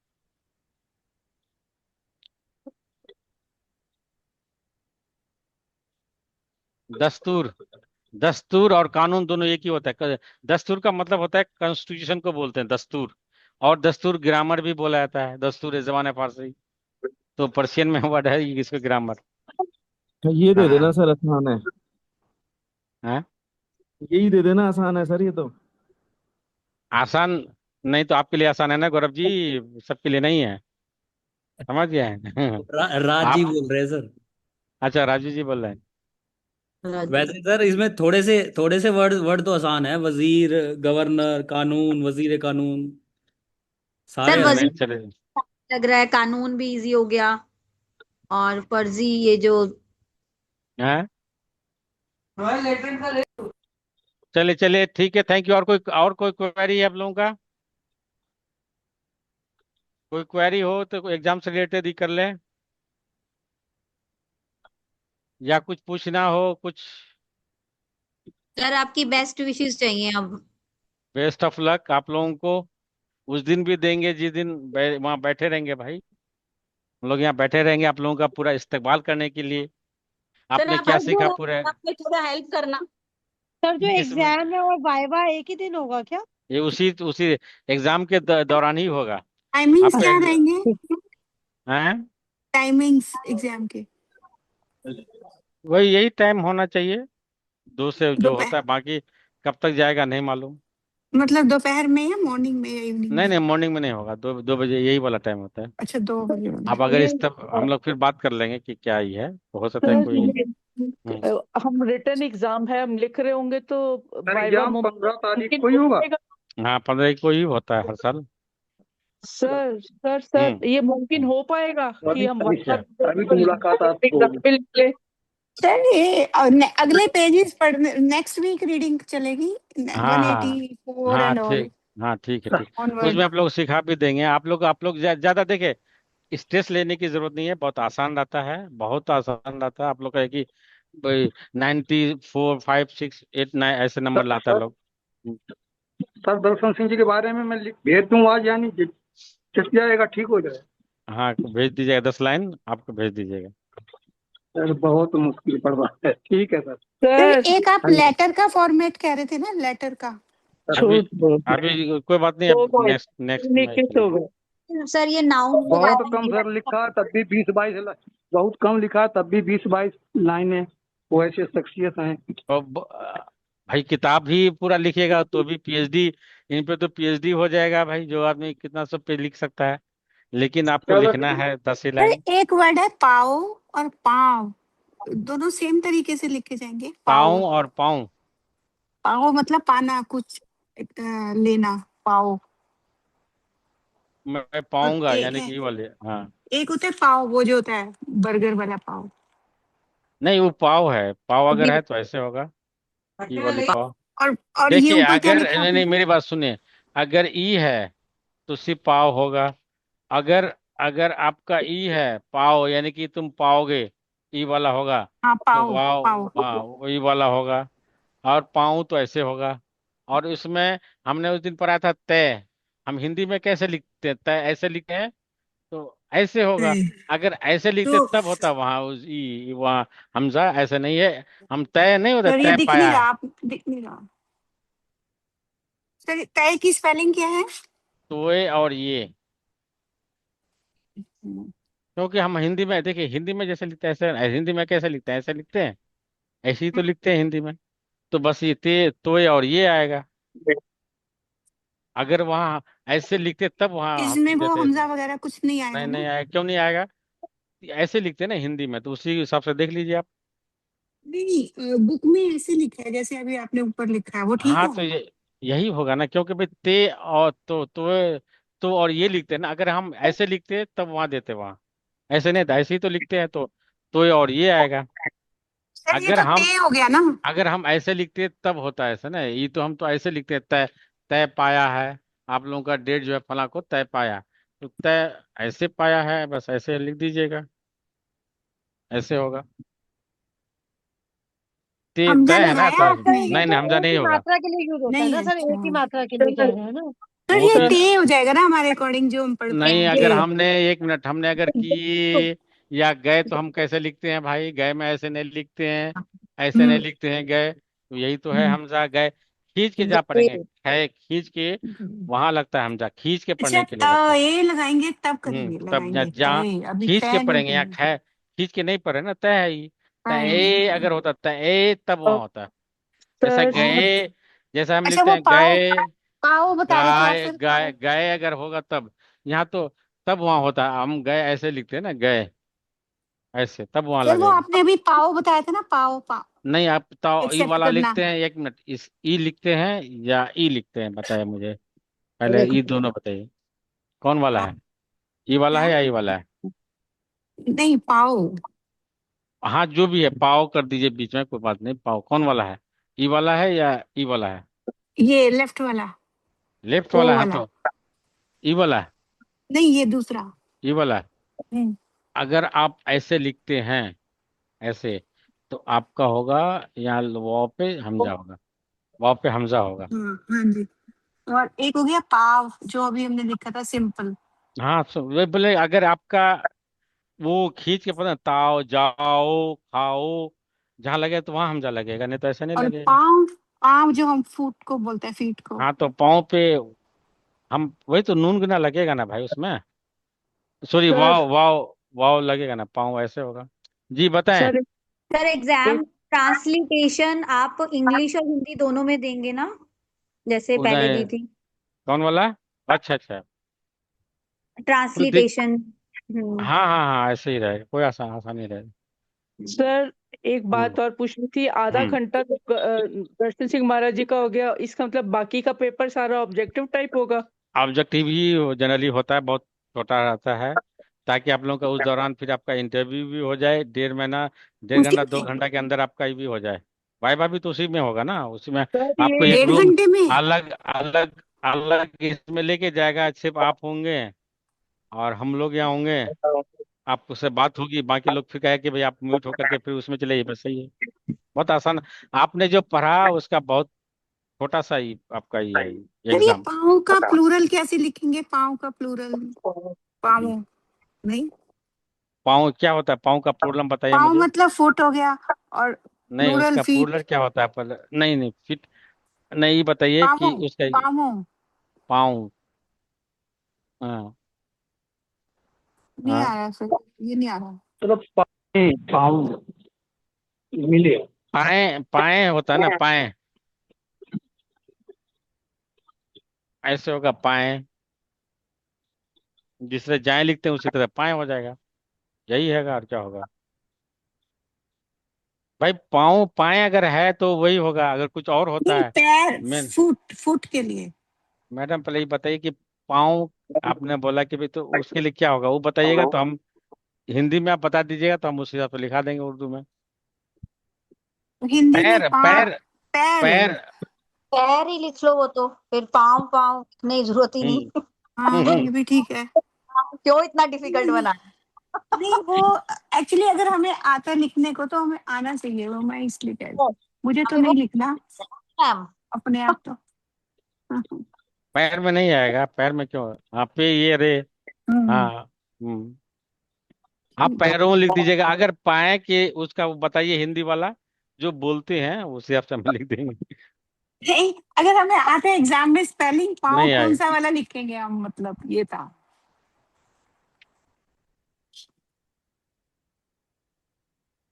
दस्तूर। दस्तूर और कानून दोनों एक ही होता है। दस्तूर का मतलब होता है कॉन्स्टिट्यूशन को बोलते हैं दस्तूर। और दस्तूर ग्रामर भी बोला जाता है, दस्तूर जबान फारसी। तो पर्शियन में वर्ड है ये, इसको ग्रामर। ये दे देना हाँ। सर, आसान है। हाँ। यही दे देना, आसान है सर ये तो। आसान नहीं तो आपके लिए आसान है ना गौरव जी, सबके लिए नहीं है। समझ गए हैं? राज जी आप, बोल रहे हैं सर। अच्छा राजू जी बोल रहे हैं। वैसे सर इसमें थोड़े से वर्ड वर्ड तो आसान है। वजीर, गवर्नर, कानून, वजीर कानून, सारे सर नहीं नहीं आसान। वजीर चले। लग रहा है, कानून भी इजी हो गया, और फर्जी ये जो। हैं? चलिए चलिए ठीक है, थैंक यू। और कोई क्वेरी है आप लोगों का? कोई क्वेरी हो तो एग्जाम से रिलेटेड ही कर लें, या कुछ पूछना हो कुछ। सर आपकी बेस्ट विशेस चाहिए अब। बेस्ट ऑफ लक आप लोगों को। उस दिन भी देंगे जिस दिन वहाँ बैठे रहेंगे भाई। हम लोग यहाँ बैठे रहेंगे आप लोगों का पूरा इस्तेमाल करने के लिए। सर आपने आप क्या सीखा जो पूरे आप में थोड़ा हेल्प करना। सर जो इसमें? एग्जाम है और वाइवा एक ही दिन होगा क्या? ये उसी उसी एग्जाम के दौरान ही होगा। टाइमिंग्स आपका क्या रहेंगे? हैं? टाइमिंग्स एग्जाम के? वही यही टाइम होना चाहिए, दो से जो दोपहर, होता है, बाकी कब तक जाएगा नहीं मालूम। मतलब दोपहर में या मॉर्निंग में या इवनिंग नहीं में? नहीं, मॉर्निंग में नहीं होगा, 2 बजे यही वाला टाइम होता है। अच्छा, 2 बजे वाला। अब अगर ये इस तब हम लोग फिर बात कर लेंगे कि क्या ही है, तो हो सकता है सर कोई। हम्म। ये हम्म। हम रिटर्न एग्जाम है, हम लिख रहे होंगे तो सर वाइवा एग्जाम 15 तारीख मुमकिन को ही हो होगा। पाएगा? हाँ 15 को ही होता है हर साल। सर सर हम्म। सर ये मुमकिन हो पाएगा कि अभी हम अभी क्या? वाइवा अभी तो मुलाकात आपको एग्जाम होगी। पे लिख ले। सर ये अगले पेजेस पढ़ने नेक्स्ट वीक रीडिंग चलेगी, हाँ वन हाँ एटी फोर हाँ एंड ऑल ठीक। हाँ ठीक है ठीक। ऑनवर्ड। उसमें आप लोग सिखा भी देंगे, आप लोग ज्यादा देखे, स्ट्रेस लेने की जरूरत नहीं है, बहुत आसान रहता है, बहुत आसान रहता है। आप लोग का है कि भाई 94, 5, 6, 8, 9 ऐसे नंबर सर लाता है सर लोग। सर दर्शन सिंह जी के बारे में मैं भेज दूँ आज, यानी चिप जाएगा, ठीक हो जाएगा। हाँ भेज दीजिएगा, 10 लाइन आपको भेज दीजिएगा। सर बहुत मुश्किल पड़ रहा है, ठीक है सर। सर सर एक आप धन्यवाद। लेटर का फॉर्मेट कह रहे थे ना, लेटर का? अभी छोड़ दो, अभी कोई बात नहीं, हो अब गए, नेक्स्ट नेक्स्ट में निकित हो करेंगे। गए। सर ये नाउन बहुत वगैरह कम ये सर लिखा है, तब भी 20-22 बहुत कम लिखा है, तब भी 20-22 लाइनें। वो ऐसे शख्सियत हैं। और भाई किताब ही पूरा लिखिएगा तो भी पीएचडी, इन पे तो पीएचडी हो जाएगा भाई, जो आदमी कितना सब पे लिख सकता है। लेकिन आपको चलो लिखना है 10 ही सर लाइन। एक वर्ड है पाओ और पाव, दोनों सेम तरीके से लिखे जाएंगे। पाओ, पाऊं और पाऊं। पाओ मतलब पाना कुछ, लेना, पाओ। मैं और पाऊंगा एक यानी है, कि ये वाले, हाँ। एक होता है पाव, वो जो होता है बर्गर वाला पाव। नहीं वो पाव है, पाव अगर भी। है तो ऐसे होगा, ई वाली पाव। और और ये देखिए ऊपर क्या अगर लिखा नहीं आपने? नहीं मेरी बात सुनिए, अगर ई है तो सिर्फ पाव होगा। अगर अगर आपका ई है पाओ, यानी कि तुम पाओगे, ई वाला होगा, हाँ तो पाओ वाओ, पाओ। हाँ वो ई वाला होगा। और पाऊँ तो ऐसे होगा। और इसमें हमने उस दिन पढ़ा था तय, हम हिंदी में कैसे लिखते हैं? तय ऐसे लिखते हैं, तो ऐसे होगा। तय। अगर ऐसे लिखते तो तब होता वहां उस ई वहां हमजा, ऐसे नहीं है। हम तय नहीं होता, सर ये तय दिख नहीं पाया रहा, है। आप दिख नहीं रहा। सर तय की स्पेलिंग क्या है? तोए और ये, हम्म, क्योंकि हम हिंदी में देखिए, हिंदी में जैसे लिखते हैं ऐसे, हिंदी में कैसे लिखते हैं? ऐसे लिखते हैं, ऐसे ही तो लिखते हैं हिंदी में। तो बस ये ते तोए और ये आएगा। अगर वहां ऐसे लिखते तब वहां हम इसमें लिख वो देते हमजा ऐसे। वगैरह कुछ नहीं नहीं आएगा नहीं ना? आएगा, क्यों नहीं आएगा? ऐसे लिखते हैं ना हिंदी में, तो उसी हिसाब से देख लीजिए आप। नहीं, बुक में ऐसे लिखा है जैसे अभी आपने ऊपर लिखा है, वो ठीक हाँ, तो है? ये यही होगा ना, क्योंकि भाई ते और तो और ये लिखते हैं ना। अगर हम ऐसे लिखते तब वहां देते वहां, ऐसे नहीं था, ऐसे ही तो लिखते हैं, तो ये और ये आएगा। सर ये अगर तो हम तय हो गया ना? अगर हम ऐसे लिखते तब होता है ऐसा ना, ये तो हम तो ऐसे लिखते हैं तय, तय पाया है, आप लोगों का डेट जो है फला को तय पाया, तो तय ऐसे पाया है, बस ऐसे लिख दीजिएगा, ऐसे होगा। ते हमजा तय है ना, लगाया तो सर आपने? ये नहीं नहीं, तो हमजा एक नहीं ही होगा। मात्रा के लिए यूज होता है नहीं, ना सर, एक ही अच्छा। मात्रा के लिए कह रहे हैं ना? सर वो ये तो तय हो जाएगा ना हमारे अकॉर्डिंग जो हम पढ़ते नहीं, हैं अगर तय। हमने एक मिनट, हमने अगर की या गए, तो हम कैसे लिखते हैं भाई? गए में ऐसे नहीं लिखते हैं, ऐसे नहीं हम्म लिखते हैं गए, तो यही तो है हम्म। हमजा गए। खींच के जा पढ़ेंगे, है खींच के, वहां लगता है हमजा, खींच के अच्छा, पढ़ने के लिए लगता है। तय लगाएंगे तब करेंगे, तब लगाएंगे जहाँ तय, अभी खींच के तय नहीं पढ़ेंगे, यहाँ करेंगे। ख खींच के नहीं पढ़े ना, तय है ही। तय तय। अगर होता, तय तब वहां होता है। जैसा सर हाँ, गए, जैसा हम अच्छा लिखते वो हैं पाओ, गए, पाओ बता रहे थे आप गाय सर, गाय पाओ। गए अगर होगा तब, यहाँ तो तब वहां होता है। हम गए ऐसे लिखते हैं ना, गए ऐसे, तब वहां सर वो लगेगा। आपने अभी पाओ बताया था ना, पाओ पाओ। नहीं, आप तो ई एक्सेप्ट वाला करना। लिखते हैं, एक मिनट, इस ई लिखते हैं या ई लिखते हैं, बताइए मुझे पहले, ई दोनों बताइए, कौन वाला पाओ है? ई वाला क्या? है या ई वाला है? नहीं, पाओ। हाँ, जो भी है, पाव कर दीजिए बीच में, कोई बात नहीं। पाव कौन वाला है? ई वाला है या ई वाला है? ये लेफ्ट वाला, लेफ्ट ओ वाला है, वाला। तो ई वाला है, नहीं, ये दूसरा। ई वाला है। हम्म, अगर आप ऐसे लिखते हैं, ऐसे, तो आपका होगा, यहाँ वाव पे हमजा होगा, वाव पे हमजा होगा। हाँ हाँ जी। और एक हो गया पाव, जो अभी हमने लिखा था सिंपल। हाँ, वे बोले अगर आपका वो खींच के पता, ताओ जाओ खाओ, जहाँ लगे तो वहां हमजा लगेगा, नहीं तो ऐसे नहीं और लगेगा। पाव, पाव जो हम फुट को बोलते हैं, फीट को। हाँ, तो पाँव पे हम वही तो नून गुना लगेगा ना भाई उसमें, सॉरी, सर वाव वाव वाव लगेगा ना, पाँव ऐसे होगा। जी बताएं। सर सर एक एग्जाम ट्रांसलिटेशन आप इंग्लिश और हिंदी दोनों में देंगे ना, जैसे पहले दी उदय, थी? कौन वाला? अच्छा अच्छा। तो देख, ट्रांसलिटेशन। हम्म। हाँ हाँ हाँ, ऐसे ही रहेगा, कोई आसानी रहेगा। सर एक हम्म बात और पूछनी थी, आधा हम्म। घंटा तो दर्शन सिंह महाराज जी का हो गया, इसका मतलब बाकी का पेपर सारा ऑब्जेक्टिव टाइप होगा? ऑब्जेक्टिव ही जनरली होता है, बहुत छोटा रहता है, ताकि आप लोगों का उस दौरान फिर आपका इंटरव्यू भी हो जाए, 1.5 महीना, डेढ़ उसी घंटा 2 घंटा में के अंदर आपका ये भी हो जाए। वाइवा भी तो उसी में होगा ना, उसी में सर आपको ये एक डेढ़ रूम घंटे में? अलग अलग अलग इसमें लेके जाएगा, सिर्फ आप होंगे और हम लोग यहाँ होंगे, आपसे बात होगी, बाकी लोग फिर कहे कि भाई आप म्यूट होकर के फिर उसमें चले, बस सही है। बहुत आसान, आपने जो पढ़ा उसका बहुत छोटा सा ही आपका ये है सर ये एग्जाम। पाँव का प्लूरल कैसे लिखेंगे? पाँव का प्लूरल, पाँव। नहीं, पाँव क्या होता है? पाँव का प्रॉब्लम बताइए पाँव मुझे। मतलब फुट हो गया, और नहीं, प्लूरल उसका फीट। प्लूरल क्या होता है पहले? नहीं नहीं, फिट, नहीं, बताइए पाँवों, कि उसका पाँवों। पाँव। हाँ नहीं हाँ। आ रहा सर, ये नहीं आ रहा। चलो पाँव मिले। पाए पाए होता है ना, पाए, ऐसे होगा पाए, जिस तरह जाए लिखते हैं उसी तरह पाए हो जाएगा, यही हैगा, और क्या होगा भाई? पाँव पाए अगर है तो वही होगा, अगर कुछ और होता नहीं, है। पैर, मैं फुट, फुट के लिए। मैडम पहले ये बताइए कि पाँव, आपने बोला कि भाई, तो उसके लिए क्या होगा वो बताइएगा, तो हम हिंदी में आप बता दीजिएगा, तो हम उस हिसाब से लिखा देंगे उर्दू में। हिंदी में पैर पाँव, पैर पैर। पैर। पैर ही लिख लो, वो तो फिर पाँव पाँव लिखने की जरूरत ही हम्म नहीं। हाँ, ये भी ठीक है। क्यों इतना डिफिकल्ट नहीं बना? नहीं, वो एक्चुअली अगर हमें आता लिखने को तो हमें आना चाहिए, वो मैं इसलिए कह रही हूँ। मुझे तो हमें वो नहीं लिखना मैम अपने आप तो। पैर में नहीं आएगा, पैर में क्यों? हाँ, पे ये रे। हम्म, हाँ। आप पैरों में लिख दीजिएगा। अगर पाए कि उसका वो बताइए हिंदी वाला जो बोलते हैं, उस हिसाब से हम लिख देंगे। नहीं, अगर हमें आता है एग्जाम में स्पेलिंग, पाओ नहीं कौन आए। सा वाला लिखेंगे हम, मतलब ये था।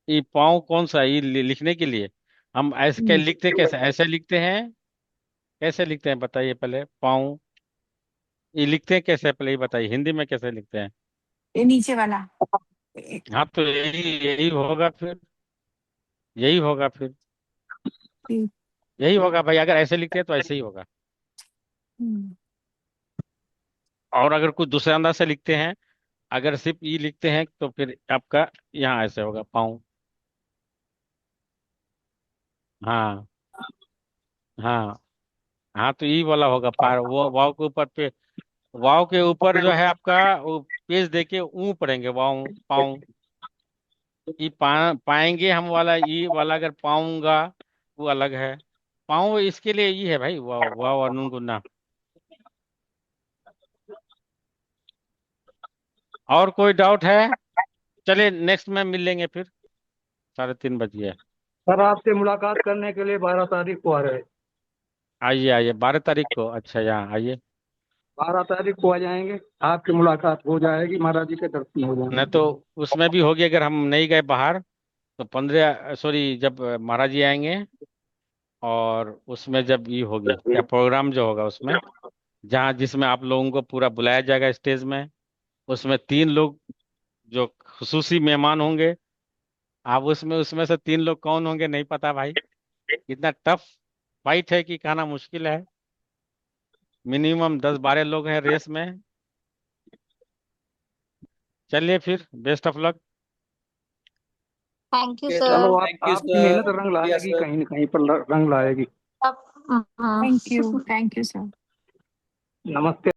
ये पाँव कौन सा, ये लिखने के लिए हम ऐसे क्या हम्म, लिखते, कैसे ऐसे लिखते हैं? कैसे लिखते हैं बताइए पहले, पाँव ये लिखते हैं कैसे, पहले ये बताइए हिंदी में कैसे लिखते हैं? ये नीचे वाला। हाँ, तो यही यही होगा फिर। यही होगा फिर। हम्म, यही होगा भाई, अगर ऐसे लिखते हैं तो ऐसे ही होगा। और अगर कुछ दूसरे अंदाज से लिखते हैं, अगर सिर्फ ई लिखते हैं तो फिर आपका यहाँ ऐसे होगा, पाँव। हाँ। हाँ। हाँ, तो ई वाला होगा पार, वो वाव के ऊपर पे। वाव के ऊपर जो है आपका वो पेज देके ऊ पढ़ेंगे, वाव पाऊं। ई पाएंगे हम वाला, ई वाला अगर पाऊंगा वो अलग है। पाऊं इसके लिए ई है भाई, वाव वाव और नून गुन्ना। और कोई डाउट है? चलिए नेक्स्ट में मिल लेंगे फिर, 3:30 बज गया। सर आपसे मुलाकात करने के लिए 12 तारीख को आ रहे हैं। आइए आइए, 12 तारीख को, अच्छा यहाँ आइए। 12 तारीख को आ जाएंगे, आपकी मुलाकात हो जाएगी, महाराज जी के दर्शन हो नहीं जाएंगे। तो उसमें भी होगी, अगर हम नहीं गए बाहर तो 15, सॉरी, जब महाराज जी आएंगे और उसमें जब ये होगी क्या प्रोग्राम जो होगा उसमें, जहाँ जिसमें आप लोगों को पूरा बुलाया जाएगा स्टेज में, उसमें 3 लोग जो खुसूसी मेहमान होंगे। आप उसमें उसमें से 3 लोग कौन होंगे नहीं पता भाई। इतना टफ फाइट है कि कहना मुश्किल है। मिनिमम 10-12 लोग हैं रेस में। चलिए फिर, best of luck. Thank you okay sir. चलो सर, आप थैंक यू आपकी सर, मेहनत रंग शुक्रिया लाएगी, सर। कहीं न कहीं पर रंग लाएगी। अब थैंक यू सर। नमस्ते।